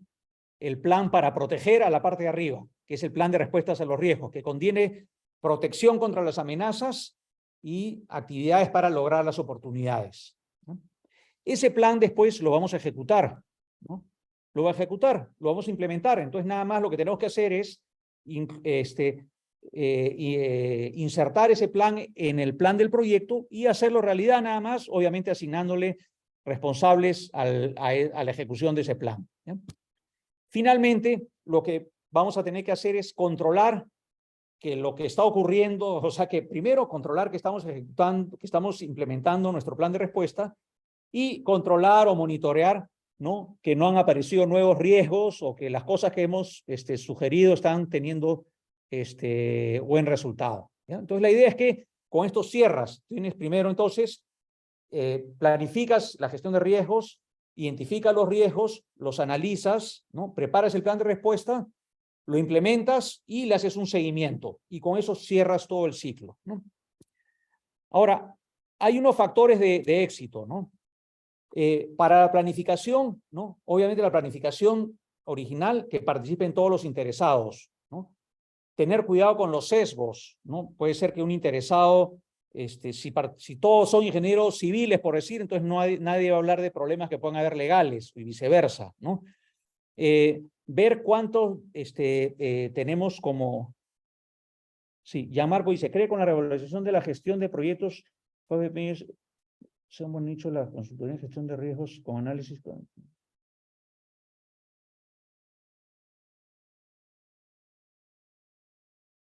el plan para proteger a la parte de arriba, que es el plan de respuestas a los riesgos, que contiene protección contra las amenazas y actividades para lograr las oportunidades, ¿no? Ese plan después lo vamos a ejecutar, ¿no? Lo va a ejecutar, lo vamos a implementar. Entonces nada más lo que tenemos que hacer es insertar ese plan en el plan del proyecto y hacerlo realidad nada más, obviamente asignándole responsables a la ejecución de ese plan, ¿ya? Finalmente, lo que vamos a tener que hacer es controlar que lo que está ocurriendo, o sea, que primero controlar que estamos ejecutando, que estamos implementando nuestro plan de respuesta y controlar o monitorear, ¿no? Que no han aparecido nuevos riesgos o que las cosas que hemos sugerido están teniendo buen resultado, ¿ya? Entonces, la idea es que con esto cierras. Tienes primero, entonces, planificas la gestión de riesgos, identificas los riesgos, los analizas, ¿no? Preparas el plan de respuesta, lo implementas y le haces un seguimiento. Y con eso cierras todo el ciclo, ¿no? Ahora, hay unos factores de éxito, ¿no? Para la planificación, ¿no? Obviamente la planificación original, que participen todos los interesados, ¿no? Tener cuidado con los sesgos, ¿no? Puede ser que un interesado, si todos son ingenieros civiles, por decir, entonces nadie va a hablar de problemas que puedan haber legales y viceversa, ¿no? Ver cuántos tenemos como... Sí, ya Marco dice, cree con la revalorización de la gestión de proyectos, se hemos dicho la consultoría en gestión de riesgos con análisis.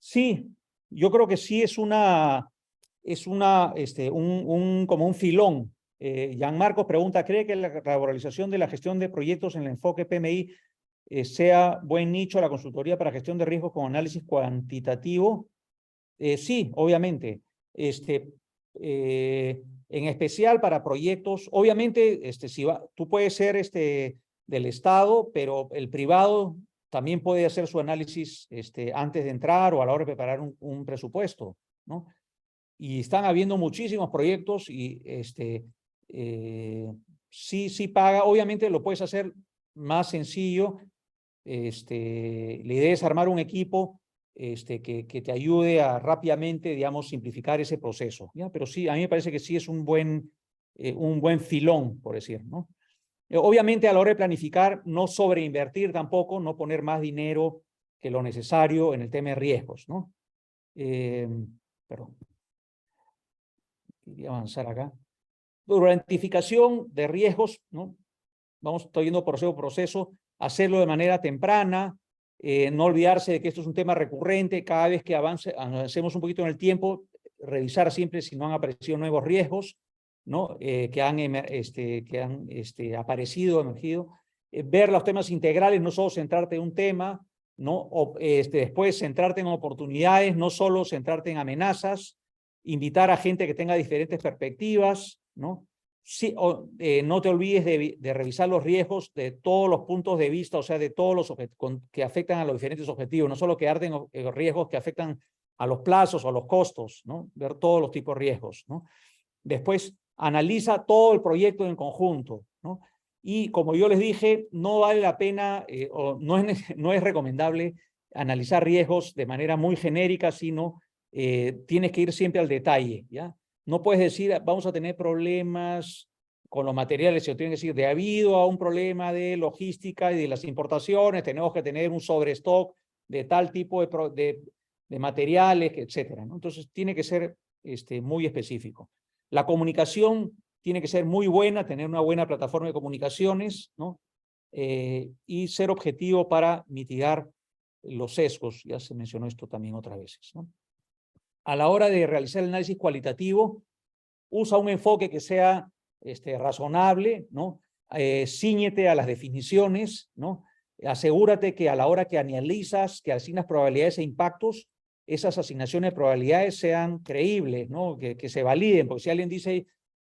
Sí, yo creo que sí es como un filón. Gianmarco pregunta, ¿cree que la revalorización de la gestión de proyectos en el enfoque PMI sea buen nicho la consultoría para gestión de riesgos con análisis cuantitativo? Sí, obviamente. En especial para proyectos, obviamente, tú puedes ser del Estado, pero el privado también puede hacer su análisis antes de entrar o a la hora de preparar un presupuesto, ¿no? Y están habiendo muchísimos proyectos y sí paga. Obviamente lo puedes hacer más sencillo. La idea es armar un equipo que te ayude a rápidamente, digamos, simplificar ese proceso, ¿ya? Pero sí, a mí me parece que sí es un buen filón, por decir, ¿no? Obviamente a la hora de planificar, no sobreinvertir tampoco, no poner más dinero que lo necesario en el tema de riesgos, ¿no? Perdón. Quería avanzar acá. La identificación de riesgos, ¿no? Estoy yendo proceso por proceso, hacerlo de manera temprana, no olvidarse de que esto es un tema recurrente, cada vez que avancemos un poquito en el tiempo, revisar siempre si no han aparecido nuevos riesgos, ¿no? Que han aparecido, emergido, ver los temas integrales, no solo centrarte en un tema, ¿no? O, después centrarte en oportunidades, no solo centrarte en amenazas, invitar a gente que tenga diferentes perspectivas, ¿no? Sí, no te olvides de revisar los riesgos de todos los puntos de vista, o sea, de todos los que afectan a los diferentes objetivos, no solo quedarte en riesgos que afectan a los plazos o a los costos, ¿no? Ver todos los tipos de riesgos, ¿no? Después, analiza todo el proyecto en conjunto, ¿no? Y como yo les dije, no vale la pena o no es recomendable analizar riesgos de manera muy genérica, sino tienes que ir siempre al detalle, ¿ya? No puedes decir, vamos a tener problemas con los materiales, sino tienes que decir, debido a un problema de logística y de las importaciones, tenemos que tener un sobrestock de tal tipo de materiales, etcétera, ¿no? Entonces, tiene que ser muy específico. La comunicación tiene que ser muy buena, tener una buena plataforma de comunicaciones, ¿no? Y ser objetivo para mitigar los sesgos. Ya se mencionó esto también otras veces, ¿no? A la hora de realizar el análisis cualitativo, usa un enfoque que sea razonable, ¿no? Cíñete a las definiciones, ¿no? Asegúrate que a la hora que analizas, que asignas probabilidades e impactos, esas asignaciones de probabilidades sean creíbles, ¿no? Que se validen, porque si alguien dice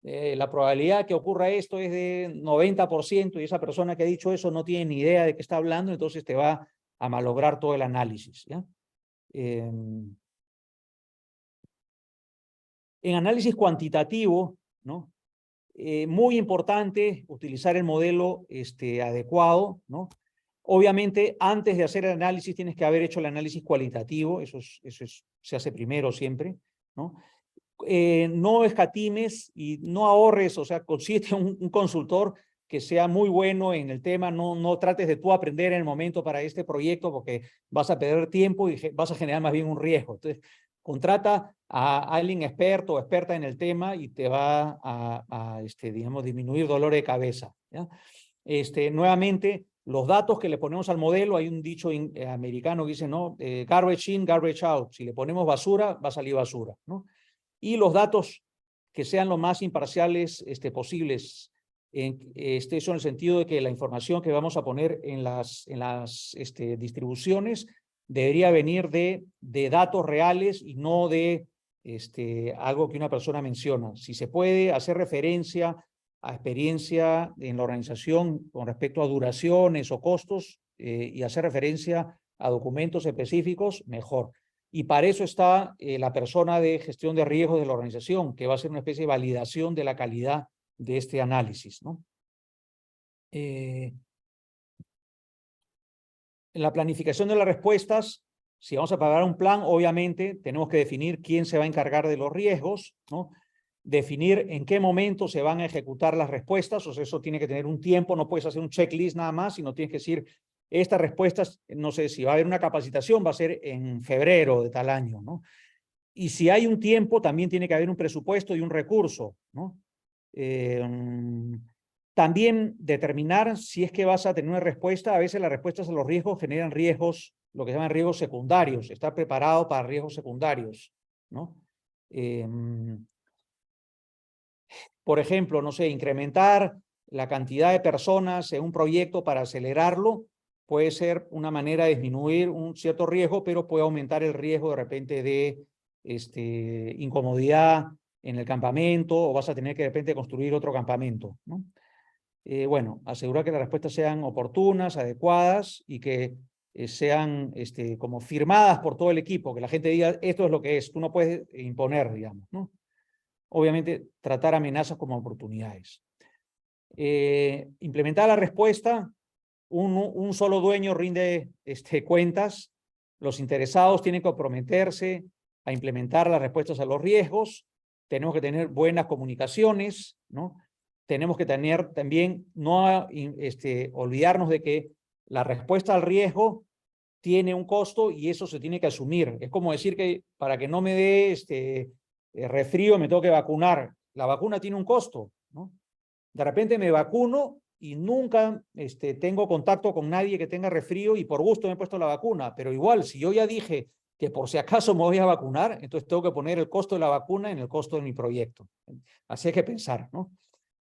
la probabilidad que ocurra esto es de 90% y esa persona que ha dicho eso no tiene ni idea de qué está hablando, entonces te va a malograr todo el análisis, ¿ya? En análisis cuantitativo, ¿no? Muy importante utilizar el modelo adecuado, ¿no? Obviamente, antes de hacer el análisis, tienes que haber hecho el análisis cualitativo, se hace primero siempre, ¿no? No escatimes y no ahorres, o sea, consíguete un consultor que sea muy bueno en el tema, no trates de tú aprender en el momento para este proyecto porque vas a perder tiempo y vas a generar más bien un riesgo. Entonces, contrata a alguien experto o experta en el tema y te va digamos, disminuir dolor de cabeza, ¿ya? Nuevamente, los datos que le ponemos al modelo, hay un dicho americano que dice, ¿no? Garbage in, garbage out. Si le ponemos basura, va a salir basura, ¿no? Y los datos que sean lo más imparciales posibles. Eso en el sentido de que la información que vamos a poner en las distribuciones debería venir de datos reales y no de algo que una persona menciona. Si se puede hacer referencia a experiencia en la organización con respecto a duraciones o costos y hacer referencia a documentos específicos, mejor. Y para eso está la persona de gestión de riesgos de la organización, que va a ser una especie de validación de la calidad de este análisis, ¿no? En la planificación de las respuestas, si vamos a pagar un plan, obviamente tenemos que definir quién se va a encargar de los riesgos, ¿no? Definir en qué momento se van a ejecutar las respuestas, o sea, eso tiene que tener un tiempo, no puedes hacer un checklist nada más, sino tienes que decir, estas respuestas, no sé, si va a haber una capacitación, va a ser en febrero de tal año, ¿no? Y si hay un tiempo, también tiene que haber un presupuesto y un recurso, ¿no? También determinar si es que vas a tener una respuesta. A veces las respuestas a los riesgos generan riesgos, lo que se llaman riesgos secundarios. Estar preparado para riesgos secundarios, ¿no? Por ejemplo, no sé, incrementar la cantidad de personas en un proyecto para acelerarlo puede ser una manera de disminuir un cierto riesgo, pero puede aumentar el riesgo de repente de incomodidad en el campamento, o vas a tener que de repente construir otro campamento, ¿no? Bueno, asegurar que las respuestas sean oportunas, adecuadas y que sean como firmadas por todo el equipo, que la gente diga, esto es lo que es, tú no puedes imponer, digamos, ¿no? Obviamente, tratar amenazas como oportunidades. Implementar la respuesta, un solo dueño rinde cuentas, los interesados tienen que comprometerse a implementar las respuestas a los riesgos, tenemos que tener buenas comunicaciones, ¿no? Tenemos que tener también, no olvidarnos de que la respuesta al riesgo tiene un costo y eso se tiene que asumir. Es como decir que para que no me dé resfrío me tengo que vacunar. La vacuna tiene un costo, ¿no? De repente me vacuno y nunca tengo contacto con nadie que tenga resfrío y por gusto me he puesto la vacuna, pero igual, si yo ya dije que por si acaso me voy a vacunar, entonces tengo que poner el costo de la vacuna en el costo de mi proyecto. Así hay que pensar, ¿no?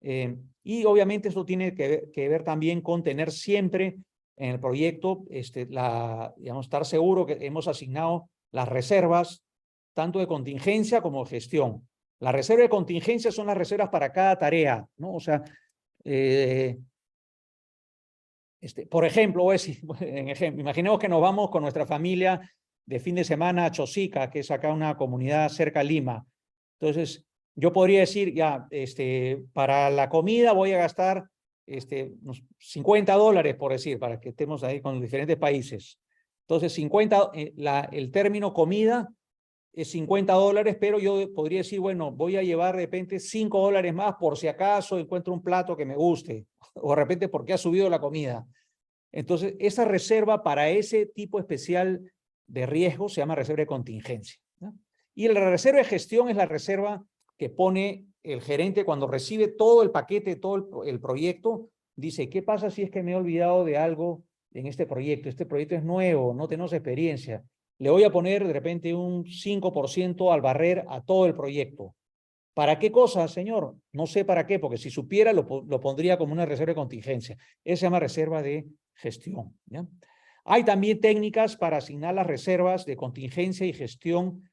Y obviamente eso tiene que ver también con tener siempre en el proyecto, digamos, estar seguro que hemos asignado las reservas, tanto de contingencia como de gestión. La reserva de contingencia son las reservas para cada tarea, ¿no? O sea, por ejemplo, voy a decir, imaginemos que nos vamos con nuestra familia de fin de semana a Chosica, que es acá una comunidad cerca de Lima. Entonces, yo podría decir, ya, para la comida voy a gastar unos $50, por decir, para que estemos ahí con los diferentes países. Entonces, el término comida es $50, pero yo podría decir, bueno, voy a llevar de repente $5 más por si acaso encuentro un plato que me guste, o de repente porque ha subido la comida. Entonces, esa reserva para ese tipo especial de riesgo se llama reserva de contingencia, ¿no? Y la reserva de gestión es la reserva que pone el gerente cuando recibe todo el paquete, todo el proyecto, dice, ¿qué pasa si es que me he olvidado de algo en este proyecto? Este proyecto es nuevo, no tenemos experiencia. Le voy a poner de repente un 5% al barrer a todo el proyecto. ¿Para qué cosa, señor? No sé para qué, porque si supiera lo pondría como una reserva de contingencia. Esa se llama reserva de gestión, ¿ya? Hay también técnicas para asignar las reservas de contingencia y gestión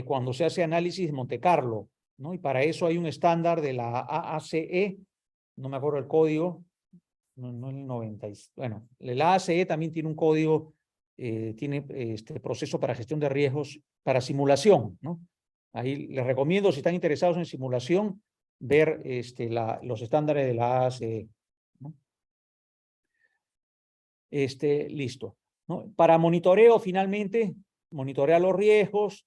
cuando se hace análisis de Monte Carlo, ¿no? Y para eso hay un estándar de la AACE, no me acuerdo el código, no el 90. Bueno, el AACE también tiene un código, tiene proceso para gestión de riesgos para simulación, ¿no? Ahí les recomiendo, si están interesados en simulación, ver los estándares de la AACE, ¿no? Listo, ¿no? Para monitoreo, finalmente, monitorear los riesgos,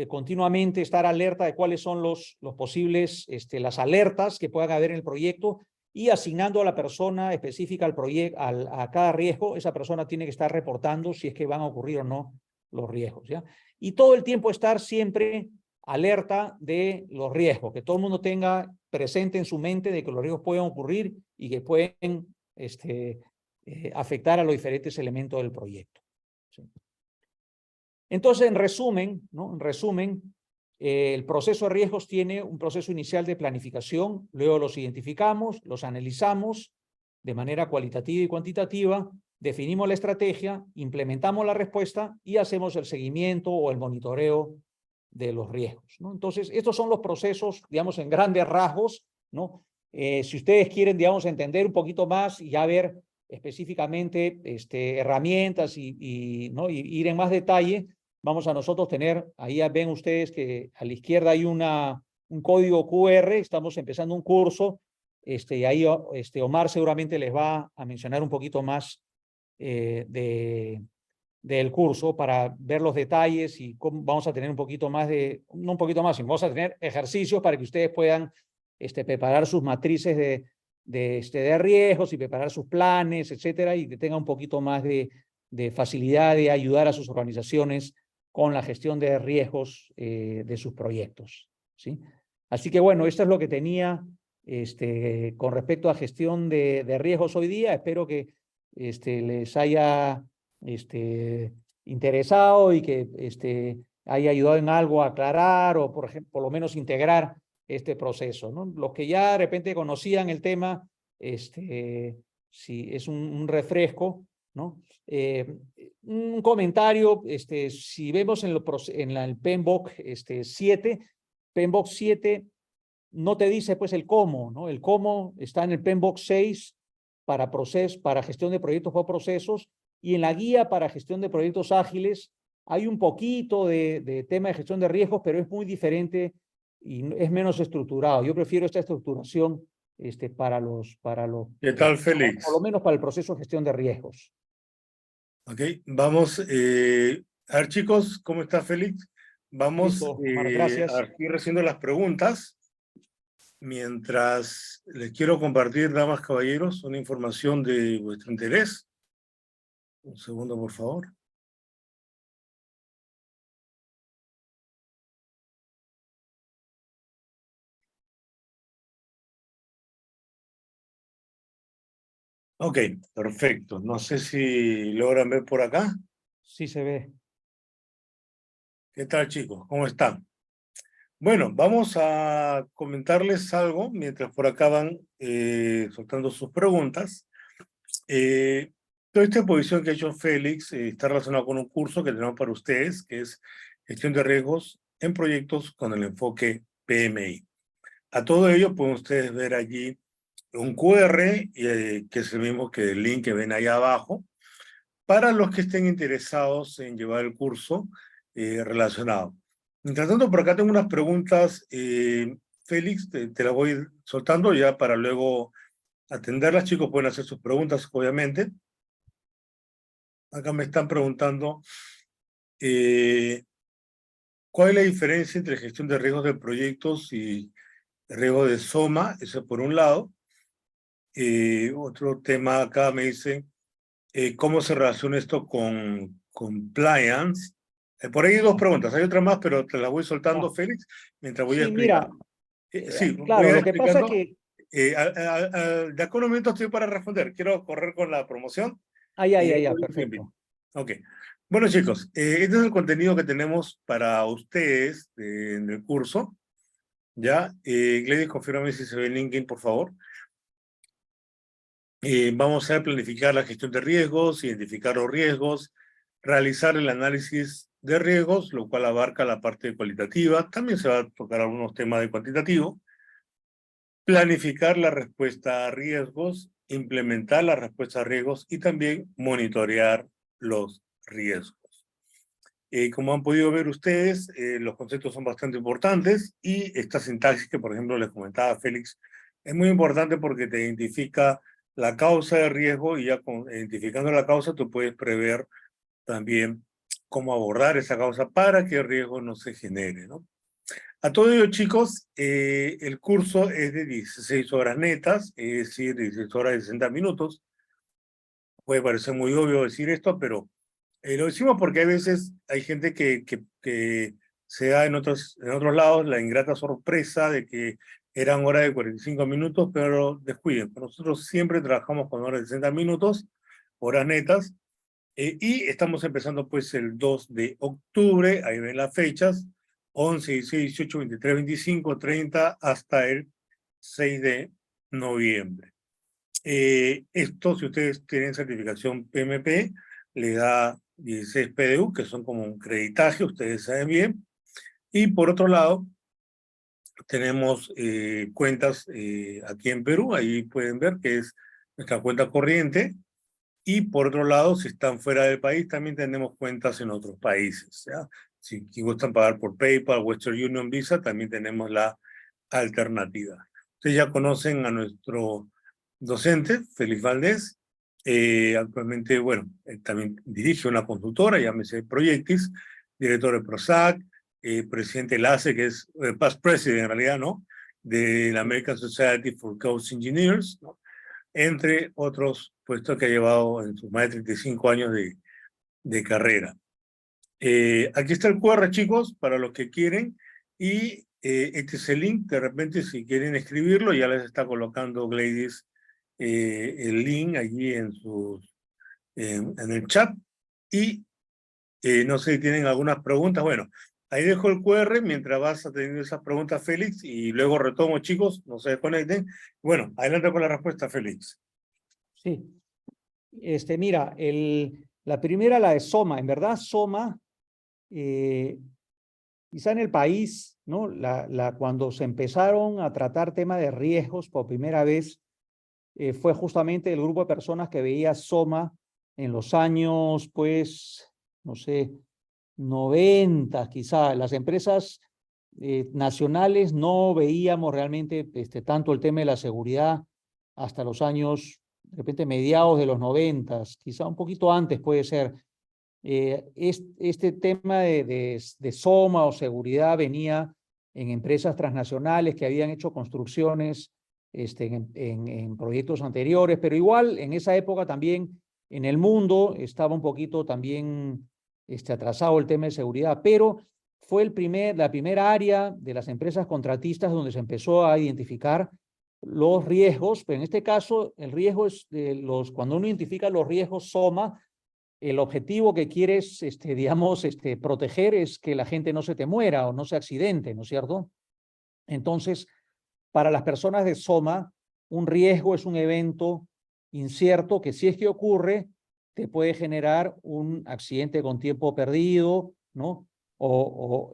continuamente estar alerta de cuáles son los posibles, las alertas que puedan haber en el proyecto y asignando a la persona específica al proyecto, a cada riesgo, esa persona tiene que estar reportando si es que van a ocurrir o no los riesgos, ¿ya? Y todo el tiempo estar siempre alerta de los riesgos, que todo el mundo tenga presente en su mente de que los riesgos pueden ocurrir y que pueden afectar a los diferentes elementos del proyecto, ¿sí? Entonces, en resumen, ¿no? En resumen, el proceso de riesgos tiene un proceso inicial de planificación, luego los identificamos, los analizamos de manera cualitativa y cuantitativa, definimos la estrategia, implementamos la respuesta y hacemos el seguimiento o el monitoreo de los riesgos, ¿no? Entonces, estos son los procesos, digamos, en grandes rasgos, ¿no? Si ustedes quieren, digamos, entender un poquito más y ya ver específicamente herramientas ¿no? y ir en más detalle, vamos a nosotros tener, ahí ven ustedes que a la izquierda hay un código QR, estamos empezando un curso, y ahí Omar seguramente les va a mencionar un poquito más del curso para ver los detalles y cómo vamos a tener un poquito más no un poquito más, sino vamos a tener ejercicios para que ustedes puedan preparar sus matrices de riesgos y preparar sus planes, etcétera, y que tengan un poquito más de facilidad de ayudar a sus organizaciones con la gestión de riesgos de sus proyectos, ¿sí? Así que bueno, esto es lo que tenía con respecto a gestión de riesgos hoy día. Espero que les haya interesado y que haya ayudado en algo a aclarar o por ejemplo, por lo menos integrar este proceso, ¿no? Los que ya de repente conocían el tema, si es un refresco, ¿no? Un comentario, si vemos en el PMBOK 7, PMBOK 7 no te dice pues el cómo, ¿no? El cómo está en el PMBOK 6 para gestión de proyectos o procesos, y en la guía para gestión de proyectos ágiles hay un poquito de tema de gestión de riesgos, pero es muy diferente y es menos estructurado. Yo prefiero esta estructuración para los ¿Qué tal, por Félix? lo menos para el proceso de gestión de riesgos. Ok, vamos. A ver, chicos, ¿cómo está Félix? Vamos Listo, Omar, gracias. a ir haciendo las preguntas. Mientras les quiero compartir, damas, caballeros, una información de vuestro interés. Un segundo, por favor. Ok, perfecto. No sé si logran ver por acá. Sí se ve. ¿Qué tal, chicos? ¿Cómo están? Bueno, vamos a comentarles algo mientras por acá van soltando sus preguntas. Toda esta exposición que ha hecho Félix está relacionada con un curso que tenemos para ustedes, que es Gestión de Riesgos en Proyectos con el enfoque PMI. A todo ello pueden ustedes ver allí un QR, que es el mismo que el link que ven ahí abajo, para los que estén interesados en llevar el curso relacionado. Mientras tanto, por acá tengo unas preguntas, Félix, te las voy a ir soltando ya para luego atenderlas. Chicos, pueden hacer sus preguntas, obviamente. Acá me están preguntando, ¿cuál es la diferencia entre gestión de riesgos de proyectos y riesgo de SOMA? Eso por un lado. Otro tema acá me dice, ¿cómo se relaciona esto con compliance? Por ahí hay dos preguntas, hay otra más, pero te las voy soltando, Ah, Félix, mientras voy sí, mira, explicando. Sí, voy claro, a ir lo que pasa explicando. que, De acá a un momento estoy para responder. Quiero correr con la promoción. perfecto. Ok. Bueno, chicos, este es el contenido que tenemos para ustedes en el curso. ¿Ya? Gladys, confírmame si se ve el LinkedIn, por favor. Vamos a planificar la gestión de riesgos, identificar los riesgos, realizar el análisis de riesgos, lo cual abarca la parte cualitativa. También se va a tocar algunos temas de cuantitativo. Planificar la respuesta a riesgos, implementar la respuesta a riesgos y también monitorear los riesgos. Como han podido ver ustedes, los conceptos son bastante importantes y esta sintaxis que, por ejemplo, les comentaba Félix, es muy importante porque te identifica la causa de riesgo y ya identificando la causa tú puedes prever también cómo abordar esa causa para que el riesgo no se genere, ¿no? A todo ello, chicos, el curso es de 16 horas netas, es decir, 16 horas de 60 minutos. Puede parecer muy obvio decir esto, pero lo decimos porque a veces hay gente que se da en otros lados la ingrata sorpresa de que eran horas de 45 minutos, pero descuiden. Nosotros siempre trabajamos con horas de 60 minutos, horas netas, y estamos empezando pues el 2 de octubre, ahí ven las fechas, 11, 16, 18, 23, 25, 30, hasta el 6 de noviembre. Esto, si ustedes tienen certificación PMP, le da 16 PDU, que son como un creditaje, ustedes saben bien. Y por otro lado, tenemos cuentas aquí en Perú, ahí pueden ver que es nuestra cuenta corriente. Y por otro lado, si están fuera del país, también tenemos cuentas en otros países, ¿ya? Si gustan pagar por PayPal, Western Union, Visa, también tenemos la alternativa. Ustedes ya conocen a nuestro docente, Félix Valdés. Actualmente, bueno, también dirige una consultora, llámese Projectis, director de PROSAC, presidente de la ACE, que es past president en realidad, ¿no? De la American Society for Coast Engineers, ¿no? Entre otros puestos que ha llevado en sus más de 35 años de carrera. Aquí está el QR, chicos, para los que quieren, y este es el link, de repente si quieren escribirlo, ya les está colocando Gladys el link allí en el chat, y no sé si tienen algunas preguntas. Bueno, ahí dejo el QR mientras vas atendiendo esas preguntas, Félix, y luego retomo, chicos, no se desconecten. Bueno, adelante con la respuesta, Félix. Sí, mira, la primera, la de SOMA, en verdad SOMA, quizá en el país, ¿no? Cuando se empezaron a tratar tema de riesgos por primera vez, fue justamente el grupo de personas que veía SOMA en los años, pues, no sé, 90, quizá. Las empresas nacionales no veíamos realmente tanto el tema de la seguridad hasta los años, de repente, mediados de los 90, quizá un poquito antes puede ser. Este tema de SOMA o seguridad venía en empresas transnacionales que habían hecho construcciones en proyectos anteriores, pero igual en esa época también en el mundo estaba un poquito también atrasado el tema de seguridad, pero fue la primera área de las empresas contratistas donde se empezó a identificar los riesgos, pero en este caso el riesgo es cuando uno identifica los riesgos SOMA, el objetivo que quieres, digamos, proteger es que la gente no se te muera o no se accidente, ¿no es cierto? Entonces, para las personas de SOMA, un riesgo es un evento incierto que si es que ocurre, te puede generar un accidente con tiempo perdido, ¿no? O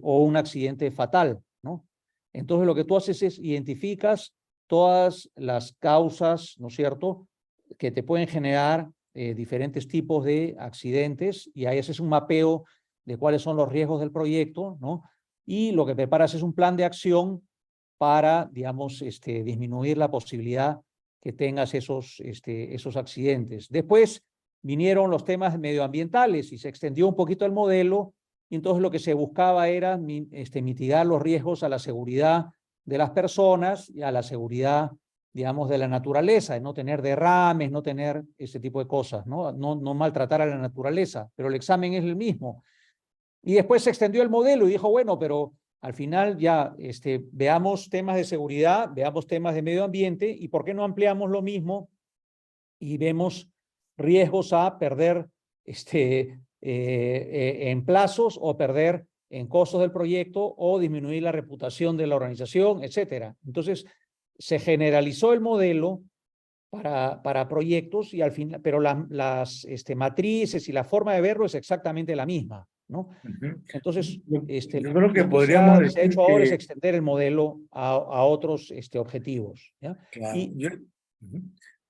un accidente fatal, ¿no? Entonces, lo que tú haces es identificas todas las causas, ¿no es cierto?, que te pueden generar diferentes tipos de accidentes y ahí haces un mapeo de cuáles son los riesgos del proyecto, ¿no? Y lo que preparas es un plan de acción para, digamos, disminuir la posibilidad que tengas esos accidentes. Después vinieron los temas medioambientales y se extendió un poquito el modelo y entonces lo que se buscaba era mitigar los riesgos a la seguridad de las personas y a la seguridad, digamos, de la naturaleza, de no tener derrames, no tener ese tipo de cosas, no maltratar a la naturaleza, pero el examen es el mismo. Y después se extendió el modelo y dijo, bueno, pero al final ya veamos temas de seguridad, veamos temas de medio ambiente y ¿por qué no ampliamos lo mismo y vemos riesgos a perder en plazos o perder en costos del proyecto o disminuir la reputación de la organización, etcétera? Entonces, se generalizó el modelo para proyectos y al final, pero las matrices y la forma de verlo es exactamente la misma, ¿no? Ujú. Entonces, Yo creo que lo que podríamos se ha decir hecho ahora es que, extender el modelo a otros objetivos, ¿ya? claro, Y ujú.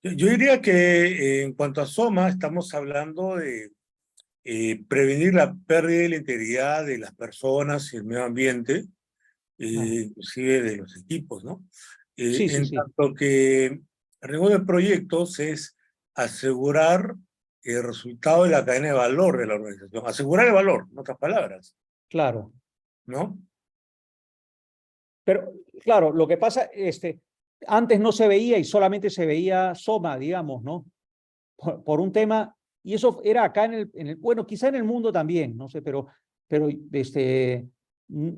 Yo diría que en cuanto a SOMA, estamos hablando de prevenir la pérdida de la integridad de las personas y el medio ambiente, ah, inclusive de los equipos, ¿no? sí, sí, En sí, tanto que el riesgo de proyectos es asegurar el resultado de la cadena de valor de la organización, asegurar el valor, en otras palabras, claro. ¿no? Pero, claro, lo que pasa, antes no se veía y solamente se veía SOMA, digamos, ¿no? Por un tema, y eso era acá bueno, quizá en el mundo también, no sé, pero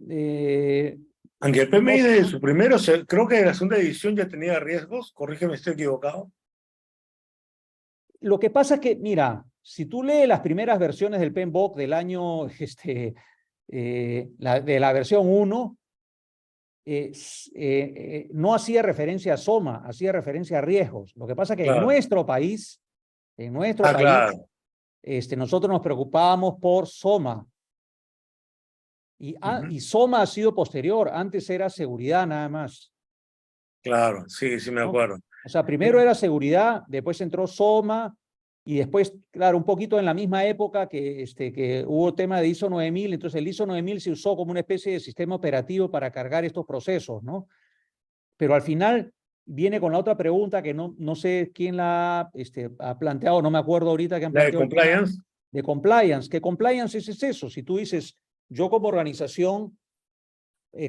eh, Aunque el no, PMI de su primero, creo que de la segunda edición ya tenía riesgos, corrígeme si estoy equivocado. lo que pasa es que, mira, si tú lees las primeras versiones del PMBOK del año, de la versión 1, no hacía referencia a SOMA, hacía referencia a riesgos. Lo que pasa es que Claro. en nuestro Ah, país, claro. nosotros nos preocupábamos por SOMA. Ujú. Y SOMA ha sido posterior, antes era seguridad nada más, Claro, sí, sí me ¿no? acuerdo. O sea, Eh, primero era seguridad, después entró SOMA, y después, claro, un poquito en la misma época que hubo tema de ISO 9000, entonces el ISO 9000 se usó como una especie de sistema operativo para cargar estos procesos, ¿no? Pero al final viene con la otra pregunta que no sé quién la ha planteado, no me acuerdo ahorita que han La de planteado el tema compliance, de compliance. ¿Qué compliance es eso? Si tú dices, yo como organización,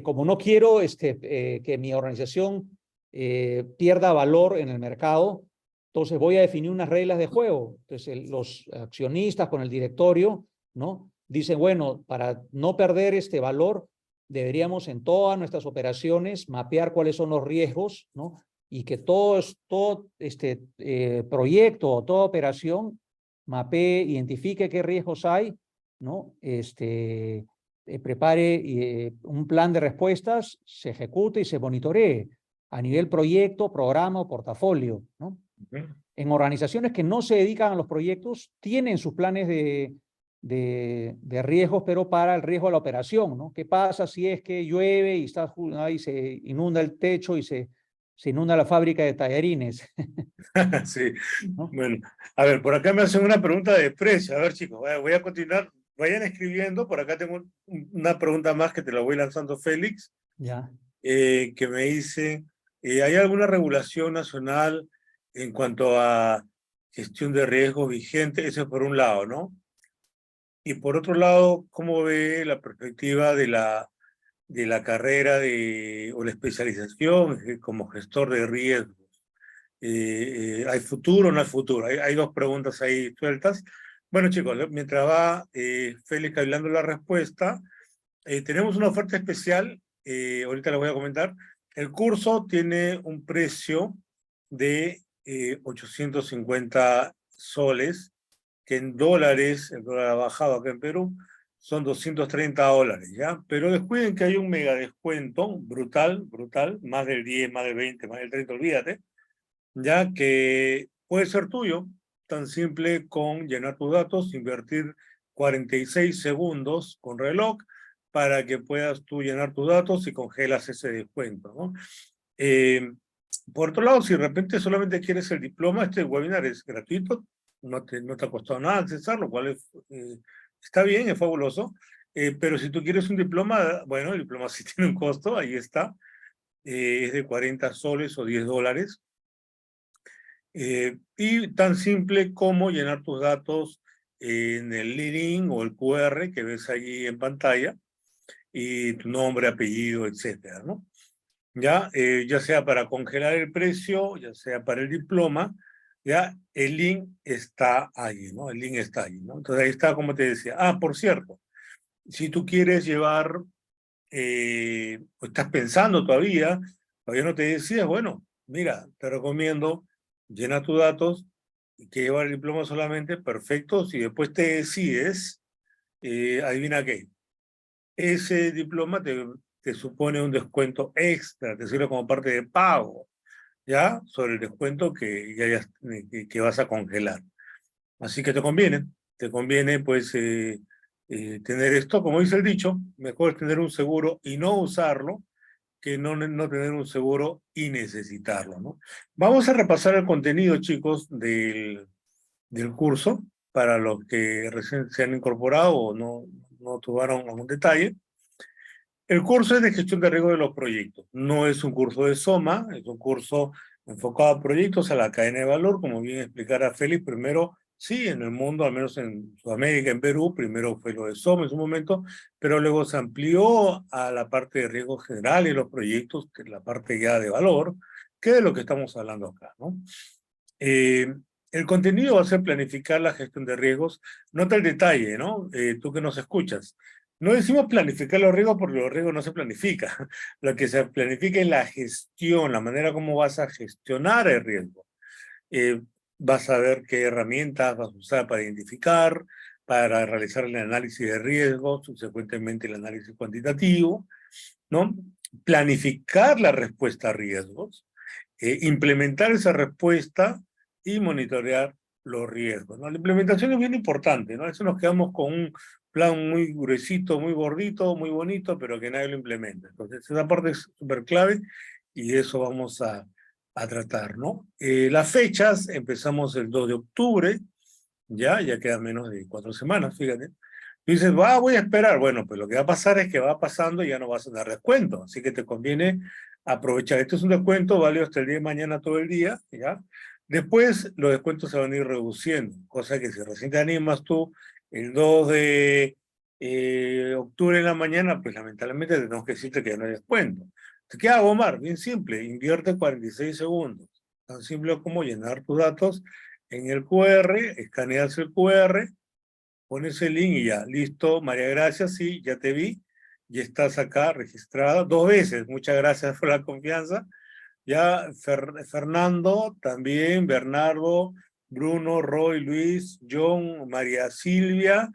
como no quiero que mi organización pierda valor en el mercado, entonces voy a definir unas reglas de juego. Entonces los accionistas con el directorio, ¿no? Dicen, bueno, para no perder este valor, deberíamos en todas nuestras operaciones mapear cuáles son los riesgos, ¿no? Y que todo proyecto o toda operación mapee, identifique qué riesgos hay, ¿no? Prepare un plan de respuestas, se ejecute y se monitoree a nivel proyecto, programa o portafolio, ¿no? ujú, En organizaciones que no se dedican a los proyectos, tienen sus planes de riesgos, pero para el riesgo de la operación, ¿no? ¿Qué pasa si es que llueve y ahí se inunda el techo y se inunda la fábrica de tallarines? sí. ¿No? Bueno, a ver, por acá me hacen una pregunta de precio. A ver, chicos, voy a continuar. Vayan escribiendo. Por acá tengo una pregunta más que te la voy lanzando, Félix, Ya. que me dice, ¿hay alguna regulación nacional en cuanto a gestión de riesgos vigente? Eso es por un lado, ¿no? Y por otro lado, ¿cómo ve la perspectiva de la carrera o la especialización como gestor de riesgos? ¿Hay futuro o no hay futuro? Hay dos preguntas ahí sueltas. Bueno, chicos, mientras va Félix hablando la respuesta, tenemos una oferta especial, ahorita la voy a comentar. El curso tiene un precio de 850 soles, que en dólares, el dólar ha bajado acá en Perú, son $230, ¿ya? Pero descuiden que hay un mega descuento brutal, brutal, más del 10, más del 20, más del 30, olvídate, ya que puede ser tuyo, tan simple con llenar tus datos, invertir 46 segundos con reloj para que puedas tú llenar tus datos y congelas ese descuento, ¿no? Por otro lado, si de repente solamente quieres el diploma, este webinar es gratuito, no te ha costado nada accesar, lo cual está bien, es fabuloso, pero si tú quieres un diploma, bueno, el diploma sí tiene un costo, ahí está, es de 40 soles o $10, y tan simple como llenar tus datos en el link o el QR que ves allí en pantalla, y tu nombre, apellido, etcétera, ¿no? Ya sea para congelar el precio, ya sea para el diploma, ya el link está ahí, ¿no? El link está ahí, ¿no? Entonces ahí está, como te decía. Ah, por cierto, si tú quieres llevar, o estás pensando todavía no te decías, bueno, mira, te recomiendo, llena tus datos, y que llevar el diploma solamente, perfecto. Si después te decides, adivina qué, ese diploma te supone un descuento extra, te sirve como parte de pago, ¿ya? Sobre el descuento que vas a congelar. Así que te conviene pues tener esto, como dice el dicho, mejor es tener un seguro y no usarlo que no tener un seguro y necesitarlo, ¿no? Vamos a repasar el contenido, chicos, del curso para los que recién se han incorporado o no tuvieron algún detalle. El curso es de gestión de riesgo de los proyectos. No es un curso de SOMA, es un curso enfocado a proyectos, a la cadena de valor, como bien explicara Félix. Primero, sí, en el mundo, al menos en Sudamérica, en Perú, primero fue lo de SOMA en su momento, pero luego se amplió a la parte de riesgo general y los proyectos, que es la parte ya de valor, que es de lo que estamos hablando acá, ¿no? Eh, el contenido va a ser planificar la gestión de riesgos. Nota el detalle, ¿no? Tú que nos escuchas. No decimos planificar los riesgos porque los riesgos no se planifica. Lo que se planifica es la gestión, la manera como vas a gestionar el riesgo. Eh, Vas a ver qué herramientas vas a usar para identificar, para realizar el análisis de riesgos, subsecuentemente el análisis cuantitativo, ¿no? Planificar la respuesta a riesgos, implementar esa respuesta y monitorear los riesgos, ¿no? La implementación es bien importante, ¿no? A veces nos quedamos con un plan muy gruesito, muy gordito, muy bonito, pero que nadie lo implementa. Entonces, esa parte es súper clave y eso vamos a tratar, ¿no? Las fechas, empezamos el 2 de octubre, ya quedan menos de 4 semanas, fíjate. Tú dices, voy a esperar. Bueno, pues lo que va a pasar es que va pasando y ya no vas a dar descuento, así que te conviene aprovechar. Esto es un descuento válido hasta el día de mañana todo el día, ¿ya? Después los descuentos se van a ir reduciendo, cosa que si recién te animas tú el 2 de octubre en la mañana, pues lamentablemente tenemos que decirte que ya no hay descuento. Entonces, ¿qué hago, Omar? Bien simple, invierte 46 segundos. Tan simple como llenar tus datos en el QR, escaneas el QR, pones el link y ya, listo, María Gracia, sí, ya te vi, ya estás acá registrada 2 veces, muchas gracias por la confianza. Ya Fernando, también, Bernardo, Bruno, Roy, Luis, John, María Silvia,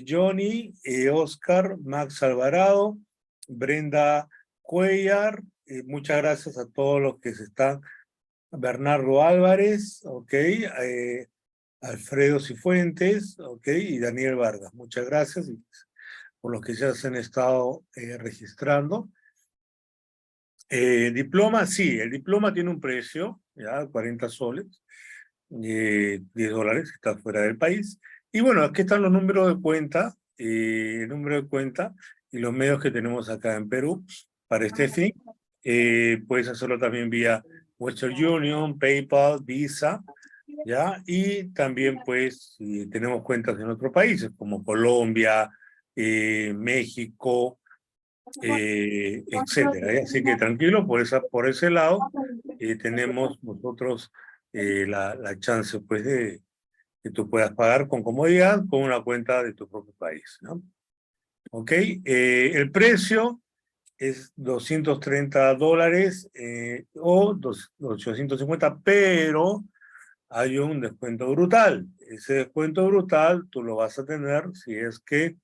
Johnny, Oscar, Max Alvarado, Brenda Cuellar, muchas gracias a todos los que se están, Bernardo Álvarez, ok, Alfredo Cifuentes, ok, y Daniel Vargas. Muchas gracias por los que ya se han estado registrando. Diploma, sí, el diploma tiene un precio, ya, 40 soles, $10, está fuera del país. Y bueno, aquí están los números de cuenta, el número de cuenta y los medios que tenemos acá en Perú para este fin. Puedes hacerlo también vía Western Union, PayPal, Visa, ¿ya? Y también, pues, tenemos cuentas en otros países, como Colombia, México, etcétera, ¿ya? Así que tranquilo, por ese lado, tenemos nosotros la chance, pues, de que tú puedas pagar con comodidad con una cuenta de tu propio país, ¿no? ¿Ok? El precio es $230 o 850, pero hay un descuento brutal. ese descuento brutal tú lo vas a tener si es que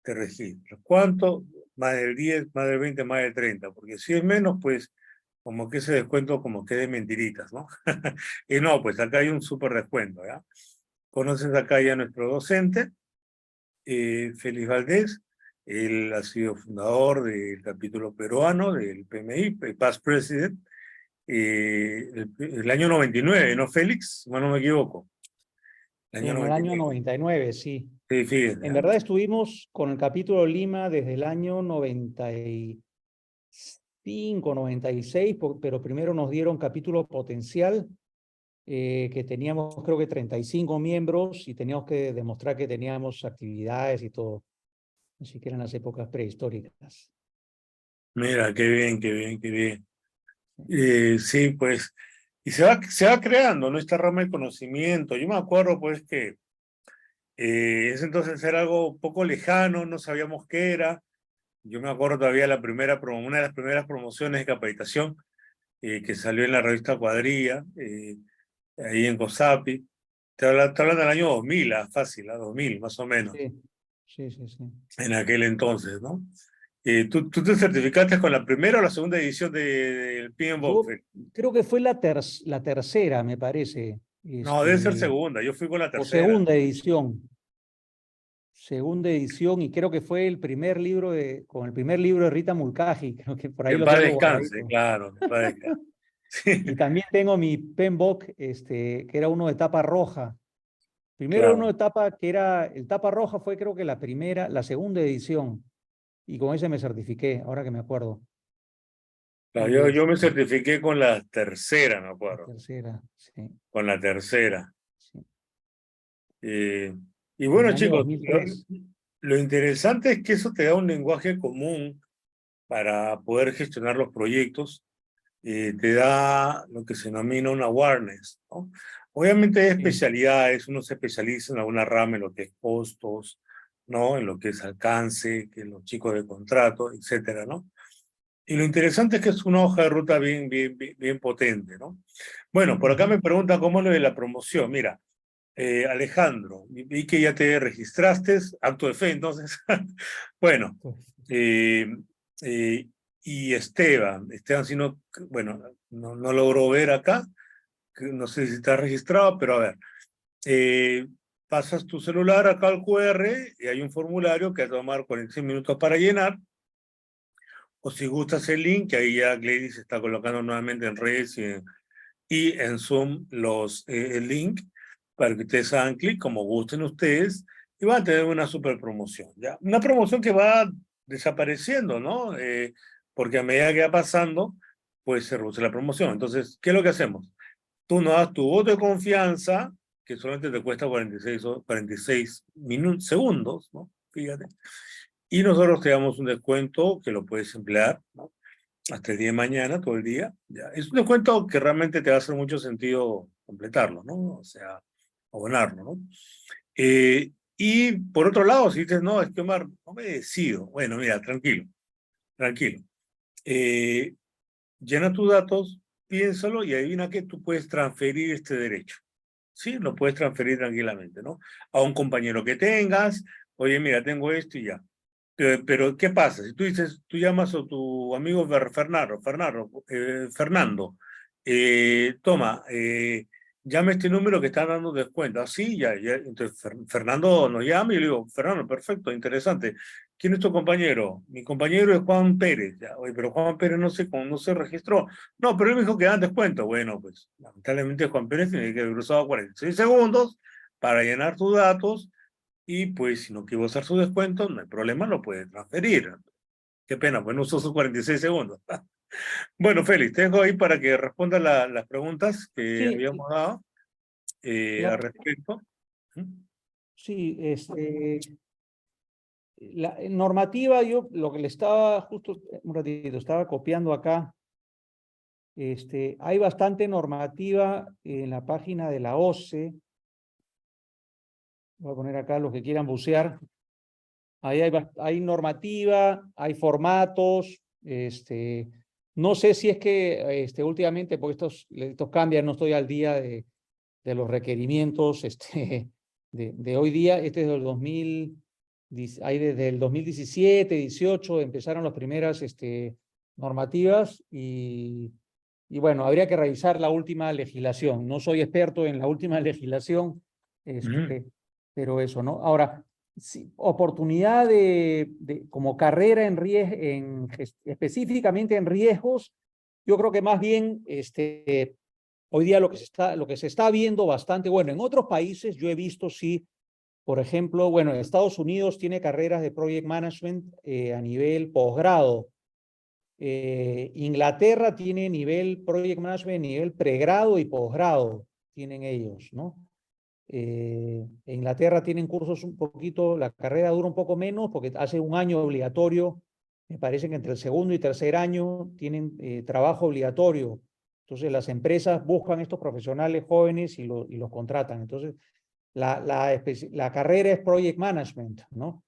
te registras. ¿Cuánto? Más del 10, más del 20, más del 30, porque si es menos, pues como que ese descuento como que de mentiritas, ¿no? Y no, pues acá hay un súper descuento, ¿ya? Conoces acá ya a nuestro docente, Félix Valdés. Él ha sido fundador del capítulo peruano del PMI, Past President, el año 99, ¿no, Félix? Si no me equivoco. El año En el año 99. 99, sí. Sí, fíjense, En ¿ah? verdad estuvimos con el capítulo Lima desde el año 95, 96, pero primero nos dieron capítulo potencial, que teníamos creo que 35 miembros y teníamos que demostrar que teníamos actividades y todo. Así que eran las épocas prehistóricas. Mira, qué bien, qué bien, qué bien. Sí, pues, y se va creando, ¿no? Esta rama de conocimiento. Yo me acuerdo, pues, que ese entonces era algo un poco lejano, no sabíamos qué era. Yo me acuerdo todavía una de las primeras promociones de capacitación que salió en la revista Cuadrilla, ahí en COSAPI. Te hablan del año 2000, fácil, 2000 más o menos, Sí, sí, sí, sí. en aquel entonces, ¿no? ¿Tú te certificaste con la primera o la segunda edición del PMBOK? Yo creo que fue la tercera, me parece, No, debe ser segunda. Yo fui con la o tercera. segunda edición. Segunda edición, y creo que fue el primer libro con el primer libro de Rita Mulcahy, creo que por Que ahí en lo paz tengo descanse, guardadito. claro, que en paz descanse. Sí, Y también tengo mi PMBOK, que era uno de tapa roja. Primero uno claro. de tapa, que era, el tapa roja fue creo que la segunda edición, y con ese me certifiqué, ahora que me acuerdo. Claro, Y yo me certifiqué con la tercera, me la acuerdo. tercera, sí, Con la tercera. sí. Eh, y En el bueno, año chicos, 2003. lo interesante es que eso te da un lenguaje común para poder gestionar los proyectos, te da lo que se denomina un awareness, ¿no? Obviamente hay Sí. especialidades, uno se especializa en alguna rama, en lo que es costos, ¿no? En lo que es alcance, que los chicos de contrato, etcétera, ¿no? Y lo interesante es que es una hoja de ruta bien potente, ¿no? Bueno, por acá Ujú. me pregunta cómo es lo de la promoción. Mira, Alejandro, vi que ya te registraste, acto de fe, entonces. Bueno, eh, eh, y Esteban, si no, bueno, no logró ver acá, no sé si está registrado, pero a ver, eh, pasas tu celular acá al QR y hay un formulario que va a tomar 46 minutos para llenar, o si gustas el link, que ahí ya Gladys está colocando nuevamente en redes y en Zoom el link para que ustedes hagan clic como gusten ustedes y van a tener una super promoción, ¿ya? Una promoción que va desapareciendo, ¿no? Porque a medida que va pasando, pues se reduce la promoción. Entonces, ¿qué es lo que hacemos? Tú nos das tu voto de confianza, que solamente te cuesta 46 segundos, ¿no? Fíjate. Y nosotros te damos un descuento que lo puedes emplear, ¿no? Hasta el día de mañana, todo el día. Ya. Es un descuento que realmente te va a hacer mucho sentido completarlo, ¿no? O sea, abonarlo, ¿no? Y por otro lado, si dices, no, es que Omar, no me decido. Bueno, mira, tranquilo, tranquilo. Eh, Llena tus datos, piénsalo y adivina que tú puedes transferir este derecho. Sí, lo puedes transferir tranquilamente, ¿no? A un compañero que tengas, oye, mira, tengo esto y ya. Pero, ¿qué pasa? Si tú dices, tú llamas a tu amigo Fernando, toma, llama a este número que está dando descuento. Así, ya. Entonces, Fernando nos llama y yo le digo, Fernando, perfecto, interesante. ¿Quién es tu compañero? Mi compañero es Juan Pérez. Ya, oye, pero Juan Pérez no se registró. No, pero él me dijo que dan descuento. Bueno, pues, lamentablemente Juan Pérez tiene que haber usado 46 segundos para llenar tus datos y pues si no quiere usar su descuento, no hay problema, lo puede transferir. Qué pena, pues no usó sus 46 segundos. Bueno, Félix, te dejo ahí para que responda las preguntas que Sí, habíamos dado al la, respecto. sí, la normativa, yo lo que le estaba justo un ratito, estaba copiando acá. Hay bastante normativa en la página de la OCE. Voy a poner acá los que quieran bucear. Ahí hay normativa, hay formatos. No sé si es que últimamente, porque estos cambian, no estoy al día de los requerimientos de hoy día. Este es del 2000, hay desde el 2017, 18, empezaron las primeras normativas y bueno, habría que revisar la última legislación. No soy experto en la última legislación, pero eso, ¿no? Ahora, sí, oportunidad como carrera específicamente en riesgos, yo creo que más bien hoy día lo que se está viendo bastante, bueno, en otros países yo he visto, sí, por ejemplo, bueno, Estados Unidos tiene carreras de Project Management a nivel posgrado. Inglaterra tiene nivel Project Management, nivel pregrado y posgrado, tienen ellos, ¿no? Inglaterra tienen cursos un poquito, la carrera dura un poco menos porque hace un año obligatorio, me parece que entre el segundo y tercer año tienen trabajo obligatorio. Entonces las buscan estos profesionales jóvenes y los contratan. Entonces la carrera es Project Management, ¿no?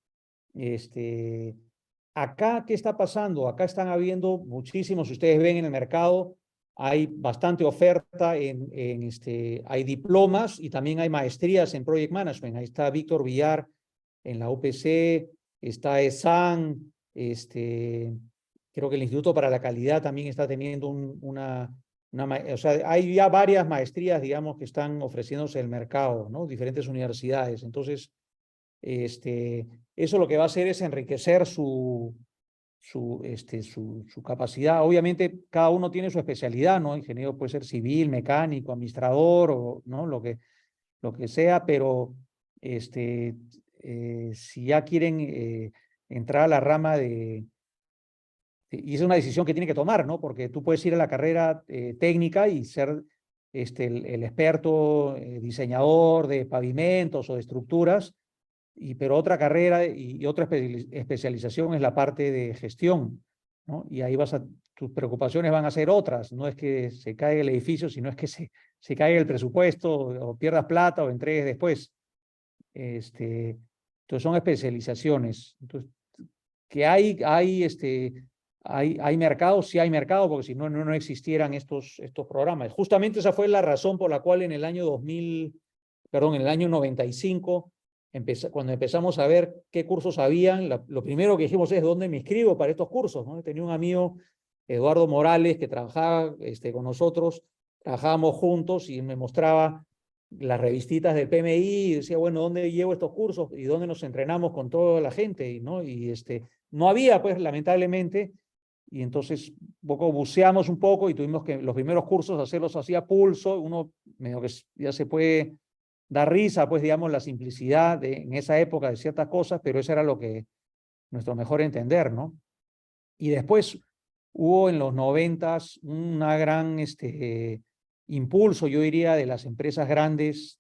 Acá, ¿qué está pasando? Acá están habiendo muchísimos, si ustedes ven en el mercado, hay bastante oferta hay diplomas y también hay maestrías en Project Management. Ahí está Víctor Villar en la UPC, está ESAN, creo que el Instituto para la Calidad también está teniendo o sea, hay ya varias maestrías, digamos, que están ofreciéndose en el mercado, ¿no? Diferentes universidades. Entonces, eso lo que va a hacer es enriquecer su capacidad. Obviamente, cada uno tiene su especialidad, ¿no? Ingeniero puede ser civil, mecánico, administrador, o, ¿no? Lo que sea, pero si ya quieren entrar a la rama y es una decisión que tiene que tomar, ¿no? Porque tú puedes ir a la carrera técnica y ser el experto diseñador de pavimentos o de estructuras, pero otra carrera y otra especialización es la parte de gestión, ¿no? Y ahí tus preocupaciones van a ser otras, no es que se caiga el edificio, sino es que se caiga el presupuesto o pierdas plata o entregues después. Entonces son especializaciones. Entonces, que hay mercado, sí hay mercado, porque si no, no existieran estos programas. Justamente esa fue la razón por la cual en el año 95, cuando empezamos a ver qué cursos habían, lo primero que dijimos es dónde me inscribo para estos cursos, ¿no? Tenía un amigo, Eduardo Morales, que trabajaba con nosotros, trabajábamos juntos y me mostraba las revistitas del PMI y decía, bueno, ¿dónde llevo estos cursos y dónde nos entrenamos con toda la gente? ¿No? Y no había, pues, lamentablemente, y entonces buceamos un poco y tuvimos que los primeros cursos hacerlos así a pulso, uno medio que ya se puede dar risa, pues, digamos, la simplicidad en esa época de ciertas cosas, pero eso era nuestro mejor entender, ¿no? Y después hubo en los 90s una gran impulso, yo diría, de las empresas grandes,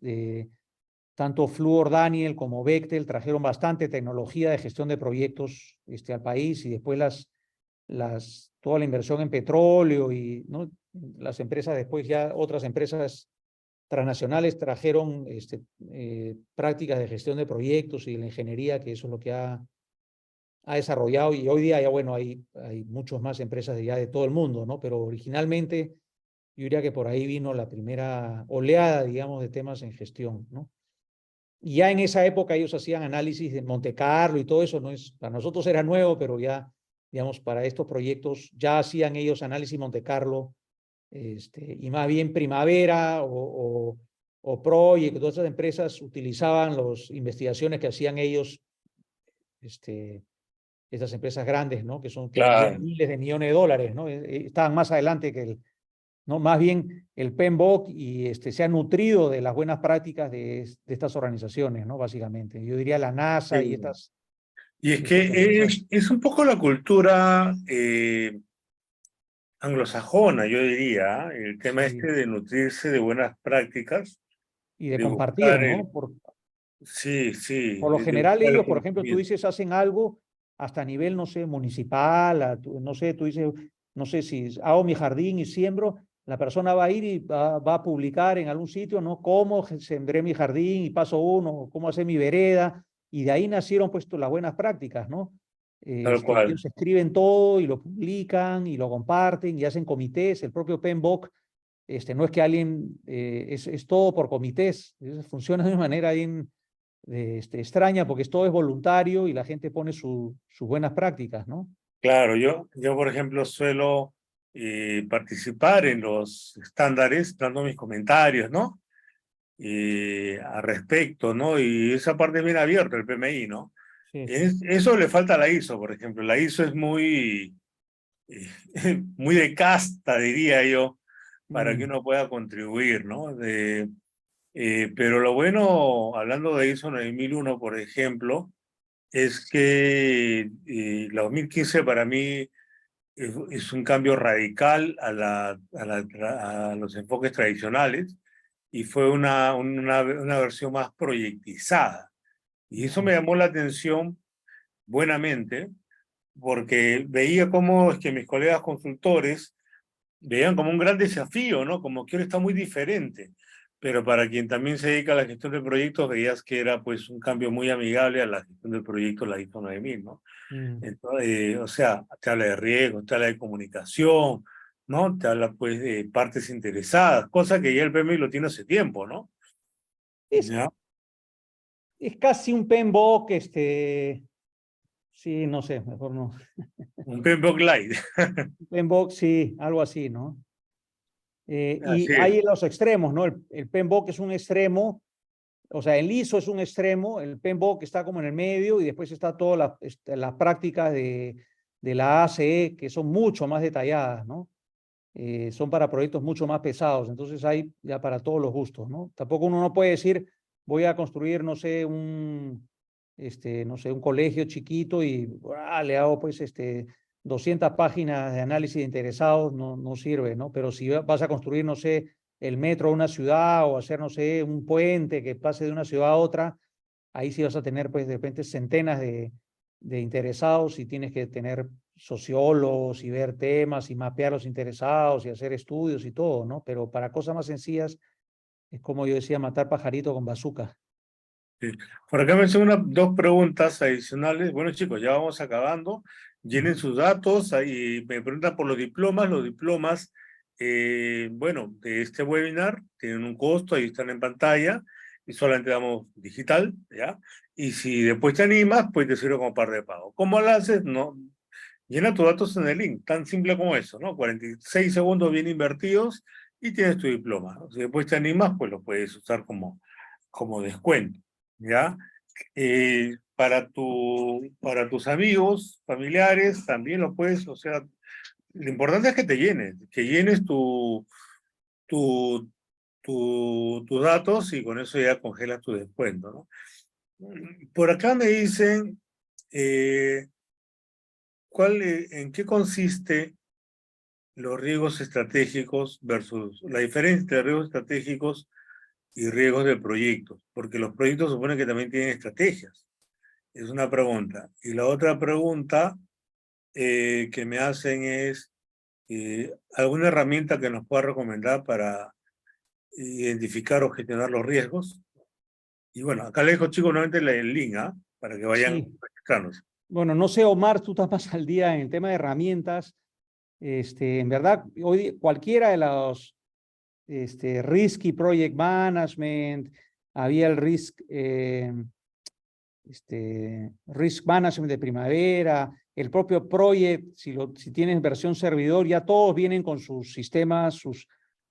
tanto Fluor Daniel como Bechtel trajeron bastante tecnología de gestión de proyectos al país, y después toda la inversión en petróleo y, ¿no? Las empresas después, ya otras empresas transnacionales trajeron prácticas de gestión de proyectos y de la ingeniería, que eso es lo que ha desarrollado, y hoy día ya, bueno, hay muchas más empresas ya de todo el mundo, ¿no? Pero originalmente yo diría que por ahí vino la primera oleada, digamos, de temas en gestión, ¿no? Y ya en esa época ellos hacían análisis de Monte Carlo y todo eso, ¿no? Para nosotros era nuevo, pero ya, digamos, para estos proyectos ya hacían ellos análisis Monte Carlo, y más bien Primavera o Project, todas esas empresas utilizaban las investigaciones que hacían ellos, estas empresas grandes, ¿no? Que Claro. miles de millones de dólares, ¿no? Estaban más adelante ¿no? Más bien el PMBOK y se ha nutrido de las buenas prácticas de estas organizaciones, ¿no? Básicamente. Yo diría la NASA y Sí. Y es estas que empresas. es un poco la cultura anglosajona, yo diría, el tema Sí. de nutrirse de buenas prácticas, Y de de compartir, buscar ¿no? sí, sí, Por lo de general buscar el ellos, por ejemplo, tú conocimiento. dices, hacen algo hasta a nivel, no sé, municipal, no sé, tú dices, no sé si hago mi jardín y siembro, la persona va a ir y va a publicar en algún sitio, ¿no? Cómo sembré mi jardín y paso uno, cómo hacer mi vereda, y de ahí nacieron pues las buenas prácticas, ¿no? Tal cual. Ellos escriben todo y lo publican y lo comparten y hacen comités, el propio PMBOK, no es que alguien, es todo por comités, funciona de una manera bien extraña porque todo es voluntario y la gente pone sus buenas prácticas, ¿no? Claro, yo por ejemplo suelo participar en los estándares, dando mis comentarios, ¿no? Al respecto, ¿no? Y esa parte es bien abierta, el PMI, ¿no? Sí, sí. Eso le falta a la ISO, por ejemplo. La ISO es muy de casta, diría yo, para que Mm, uno pueda contribuir, ¿no? Pero lo bueno, hablando de ISO 9001, por ejemplo, es que la 2015 para mí es un cambio radical a los enfoques tradicionales y fue una versión más proyectizada. Y eso ya. me llamó la atención buenamente porque veía cómo es que mis colegas consultores veían como un gran desafío, ¿no? Como que ahora está muy diferente. Pero para quien también se dedica a la gestión de proyectos, veías que era pues un cambio muy amigable a la gestión del proyecto, la ISO 9000, ¿no? Mm. Entonces, o sea, te habla de riesgo, te habla de comunicación, ¿no? Te habla pues de partes interesadas, cosa que ya el PMI lo tiene hace tiempo, ¿no? Es, ¿Ya? es casi un PMBOK, sí, no sé, mejor no. Un PMBOK Light. PMBOK, sí, algo así, ¿no? Y Así es. hay los extremos, ¿no? El PMBOK es un extremo, o sea, el ISO es un extremo, el PMBOK está como en el medio y después está todas las prácticas de la ACE que son mucho más detalladas, ¿no? Son para proyectos mucho más pesados, entonces hay ya para todos los gustos, ¿no? Tampoco uno no puede decir, voy a construir, no sé, no sé, un colegio chiquito y le hago pues 200 páginas de análisis de interesados, no, no sirve, ¿no? Pero si vas a construir, no sé, el metro de una ciudad o hacer, no sé, un puente que pase de una ciudad a otra, ahí sí vas a tener pues de repente centenas de interesados y tienes que tener sociólogos y ver temas y mapear los interesados y hacer estudios y todo, ¿no? Pero para cosas más sencillas es como yo decía, matar pajarito con bazooka. Sí. Por acá me hacen dos preguntas adicionales. Bueno, chicos, ya vamos acabando. Llenen Ujú. sus datos. Ahí me preguntan por los diplomas. Los diplomas, bueno, de este webinar tienen un costo, ahí están en pantalla y solamente damos digital, ¿ya? Y si después te animas, pues te sirve como par de pago. ¿Cómo lo haces? No, llena tus datos en el link, tan simple como eso, ¿no? 46 segundos bien invertidos y tienes tu diploma, ¿no? Si después te animas, pues lo puedes usar como descuento, ¿ya? Para tus amigos, familiares, también lo puedes, o sea, lo importante es que llenes tu, tus datos y con eso ya congelas tu descuento, ¿no? Por acá me dicen, ¿en qué consiste los riesgos estratégicos versus la diferencia entre riesgos estratégicos y riesgos de proyectos? Porque los proyectos suponen que también tienen estrategias. Es una pregunta. Y la otra pregunta que me hacen es, ¿alguna herramienta que nos pueda recomendar para identificar o gestionar los riesgos? Y bueno, acá les dejo, chicos, nuevamente el link, ¿ah? Para que vayan Sí, registrarnos. bueno, no sé, Omar, tú estás más al día en el tema de herramientas. En verdad, hoy cualquiera de los Risky Project Management, había el Risk Management de primavera, el propio Project, si tienes versión servidor, ya todos vienen con sus sistemas, o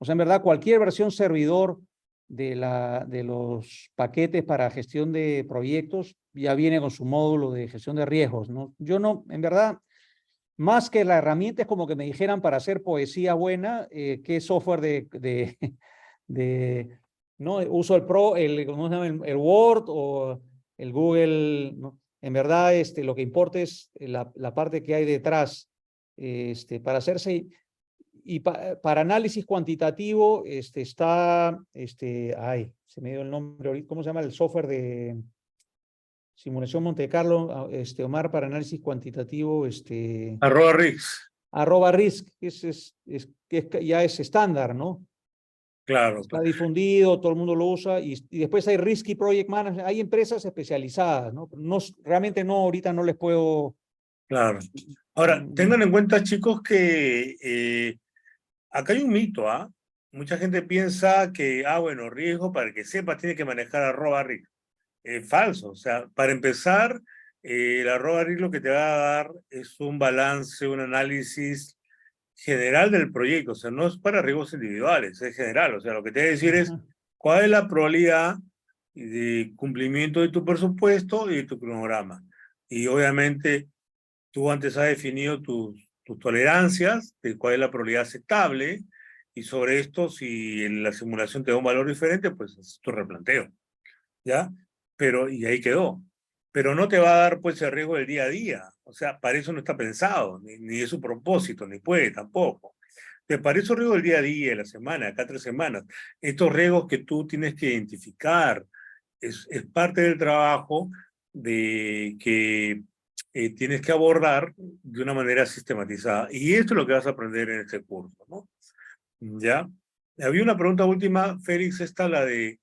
sea, en verdad, cualquier versión servidor de los paquetes para gestión de proyectos ya viene con su módulo de gestión de riesgos, ¿no? Yo no, en verdad, más que la herramienta es como que me dijeran para hacer poesía buena, qué software de, ¿no? Uso ¿cómo se llama? El Word o el Google, ¿no? En verdad, lo que importa es la parte que hay detrás, para hacerse, y para análisis cuantitativo, ay, se me dio el nombre ahorita, ¿cómo se llama el software de simulación Monte Carlo, Omar, para análisis cuantitativo, @RIX, @risk, ya es estándar, ¿no? claro, Está difundido, todo el mundo lo usa, y después hay Risky Project Management, hay empresas especializadas, ¿no? No, realmente no, ahorita no les puedo. claro. Ahora, tengan en cuenta, chicos, que acá hay un mito, ¿ah? Mucha gente piensa que, bueno, riesgo, para que sepa, tiene que manejar @RIX. falso. O sea, para empezar, el arroba RIC lo que te va a dar es un balance, un análisis general del proyecto. O sea, no es para riesgos individuales, es general. O sea, lo que te va a decir es cuál es la probabilidad de cumplimiento de tu presupuesto y de tu cronograma. Y obviamente tú antes has definido tus tolerancias, de cuál es la probabilidad aceptable, y sobre esto, si en la simulación te da un valor diferente, pues es tu replanteo, ¿ya? Pero, y ahí quedó. Pero no te va a dar, pues, el riesgo del día a día. O sea, para eso no está pensado, ni es su propósito, ni puede tampoco. Te parece un riesgo del día a día, de la semana, acá 3 semanas. Estos riesgos que tú tienes que identificar, es parte del trabajo de que tienes que abordar de una manera sistematizada. Y esto es lo que vas a aprender en este curso, ¿no? ¿Ya? Había una pregunta última, Félix, esta, la de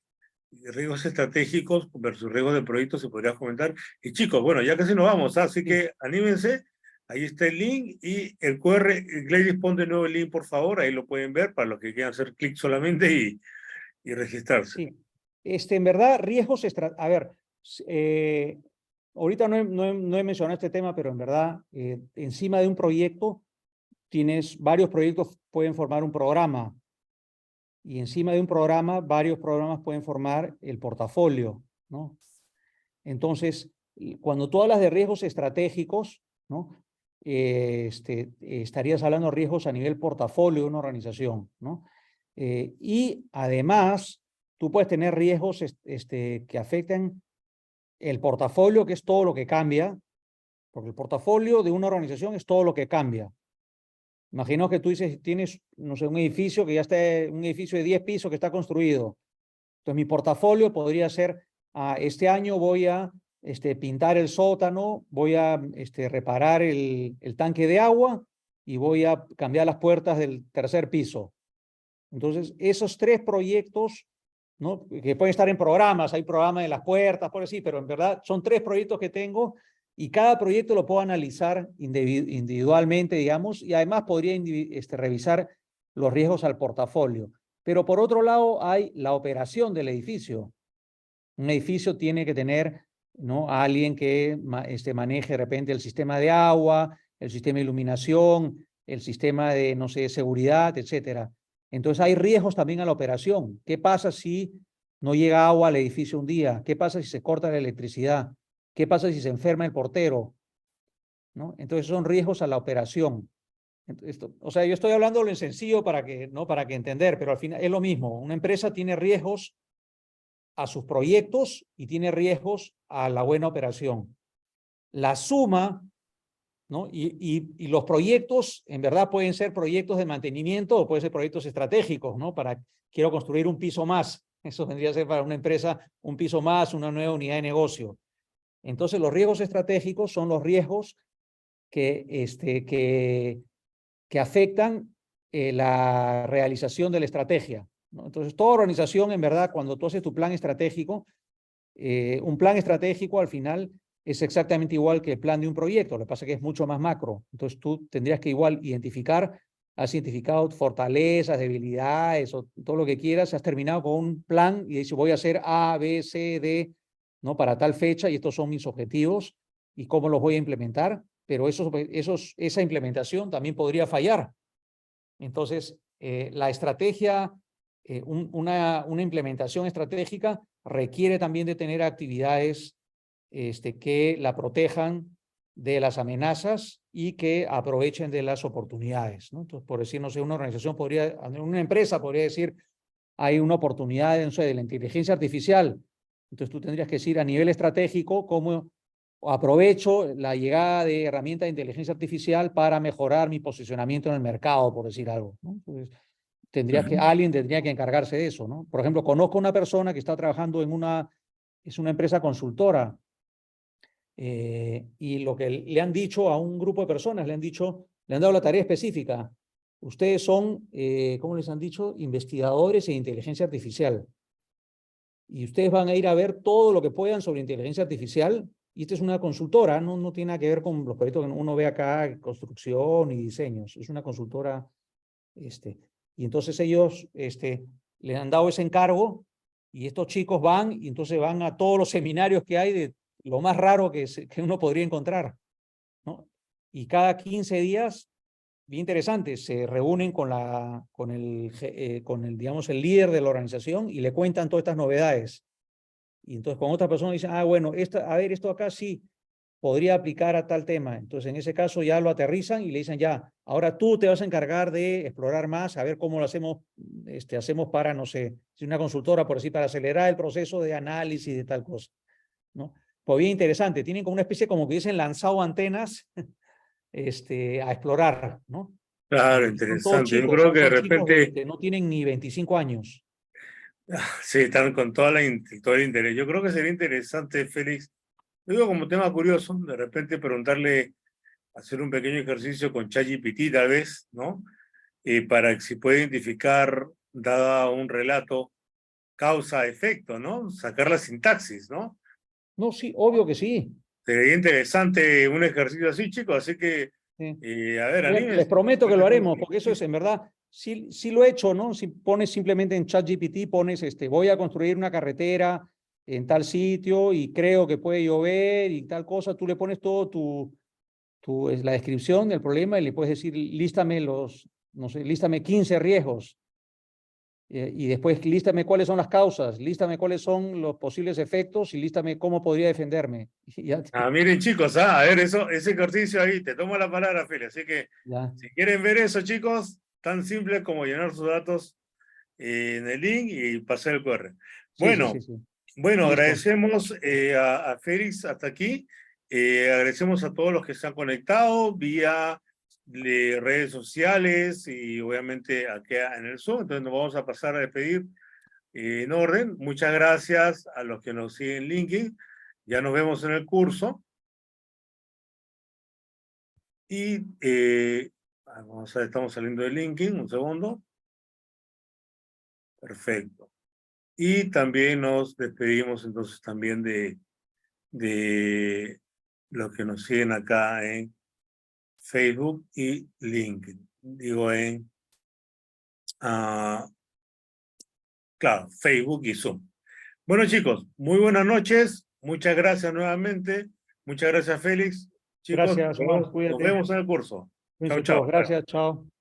riesgos estratégicos versus riesgos de proyectos, se podría comentar. Y chicos, bueno, ya casi nos vamos, así Sí. que anímense. Ahí está el link y el QR. Gladys, pon de nuevo el link, por favor. Ahí lo pueden ver para los que quieran hacer clic solamente y registrarse. Sí. En verdad, riesgos, a ver, ahorita no he mencionado este tema, pero en verdad, encima de un proyecto, varios proyectos pueden formar un programa. Y encima de un programa, varios programas pueden formar el portafolio, ¿no? Entonces, cuando tú hablas de riesgos estratégicos, ¿no? Estarías hablando de riesgos a nivel portafolio de una organización, ¿no? Y además, tú puedes tener riesgos que afecten el portafolio, que es todo lo que cambia, porque el portafolio de una organización es todo lo que cambia. Imagino que tú dices, tienes, no sé, un edificio que ya está, un edificio de 10 pisos que está construido. Entonces, mi portafolio podría ser, este año voy a pintar el sótano, voy a reparar el tanque de agua y voy a cambiar las puertas del tercer piso. Entonces, esos 3 proyectos, ¿no? Que pueden estar en programas, hay programas de las puertas, por así, pero en verdad son 3 proyectos que tengo y cada proyecto lo puedo analizar individualmente, digamos, y además podría revisar los riesgos al portafolio. Pero por otro lado hay la operación del edificio. Un edificio tiene que tener, ¿no?, a alguien que maneje de repente el sistema de agua, el sistema de iluminación, el sistema de, no sé, seguridad, etcétera. Entonces hay riesgos también a la operación. ¿Qué pasa si no llega agua al edificio un día? ¿Qué pasa si se corta la electricidad? ¿Qué pasa si se enferma el portero? ¿No? Entonces son riesgos a la operación. O sea, yo estoy hablando en sencillo ¿no? Para que entender, pero al final es lo mismo. Una empresa tiene riesgos a sus proyectos y tiene riesgos a la buena operación. La suma, ¿no? Y los proyectos, en verdad, pueden ser proyectos de mantenimiento o pueden ser proyectos estratégicos, ¿no? Quiero construir un piso más. Eso tendría que ser para una empresa un piso más, una nueva unidad de negocio. Entonces, los riesgos estratégicos son los riesgos que afectan la realización de la estrategia, ¿no? Entonces, toda organización, en verdad, cuando tú haces tu plan estratégico, un plan estratégico al final es exactamente igual que el plan de un proyecto, lo que pasa es que es mucho más macro. Entonces, tú tendrías que igual has identificado fortalezas, debilidades o todo lo que quieras, has terminado con un plan y dices, voy a hacer A, B, C, D, ¿no? Para tal fecha y estos son mis objetivos y cómo los voy a implementar, pero esa implementación también podría fallar. Entonces, la estrategia, una implementación estratégica requiere también de tener actividades que la protejan de las amenazas y que aprovechen de las oportunidades, ¿no? Entonces, por decir, no sé, una empresa podría decir, hay una oportunidad, no sé, de la inteligencia artificial. Entonces, tú tendrías que decir a nivel estratégico cómo aprovecho la llegada de herramientas de inteligencia artificial para mejorar mi posicionamiento en el mercado, por decir algo, ¿no? Entonces, alguien tendría que encargarse de eso, ¿no? Por ejemplo, conozco una persona que está trabajando es una empresa consultora, y lo que le han dicho a un grupo de personas, le han dado la tarea específica. Ustedes son, ¿cómo les han dicho? Investigadores en inteligencia artificial. Y ustedes van a ir a ver todo lo que puedan sobre inteligencia artificial. Y esta es una consultora, no tiene nada que ver con los proyectos que uno ve acá, construcción y diseños. Es una consultora, y entonces ellos le han dado ese encargo Y estos chicos van y entonces van a todos los seminarios que hay de lo más raro que uno podría encontrar, ¿no? Y cada 15 días, bien interesante, se reúnen con el, digamos, el líder de la organización y le cuentan todas estas novedades. Y entonces con otra persona dicen, bueno, a ver, esto acá sí podría aplicar a tal tema. Entonces en ese caso ya lo aterrizan y le dicen, ya, ahora tú te vas a encargar de explorar más, a ver cómo lo hacemos para, no sé, si una consultora, por así, para acelerar el proceso de análisis de tal cosa, ¿no? Pues bien interesante, tienen como una especie, como que dicen, lanzado antenas a explorar, ¿no? Claro, Y son todos interesante. Yo chicos, creo que de son chicos repente no tienen ni 25 años. sí, están con todo el interés. Yo creo que sería interesante, Félix, digo como tema curioso, de repente preguntarle, hacer un pequeño ejercicio con ChatGPT tal vez, ¿no? Para que si puede identificar, dada un relato, causa-efecto, ¿no? Sacar la sintaxis, ¿no? No, sí, obvio que sí. Sería interesante un ejercicio así, chicos, así que, Sí. a ver, Les anímense. prometo que lo haremos, porque eso es en verdad, sí lo he hecho, ¿no? Si pones simplemente en ChatGPT, pones, voy a construir una carretera en tal sitio y creo que puede llover y tal cosa, tú le pones todo la descripción del problema y le puedes decir, lístame no sé, lístame 15 riesgos y después lístame cuáles son las causas, lístame cuáles son los posibles efectos y lístame cómo podría defenderme. Y ya, Miren, chicos, a ver, ese ejercicio ahí, te tomo la palabra, Félix, así que ya. si quieren ver eso, chicos, tan simple como llenar sus datos en el link y pasar el QR. Sí, sí, Bueno, sí, sí. bueno, Listo. agradecemos a Félix hasta aquí. Agradecemos a todos los que se han conectado vía redes sociales y obviamente aquí en el Zoom. Entonces nos vamos a pasar a despedir en orden. Muchas gracias a los que nos siguen en LinkedIn. Ya nos vemos en el curso. Y vamos a ver, estamos saliendo de LinkedIn, un segundo. Perfecto. Y también nos despedimos entonces también de los que nos siguen acá en Facebook y LinkedIn. Digo claro, Facebook y Zoom. Bueno, chicos, muy buenas noches. Muchas gracias nuevamente. Muchas gracias, Félix. Chicos, Gracias, Omar. nos Cuídate. vemos en el curso. Chao, Cuídense todos. chao. Gracias. Chao.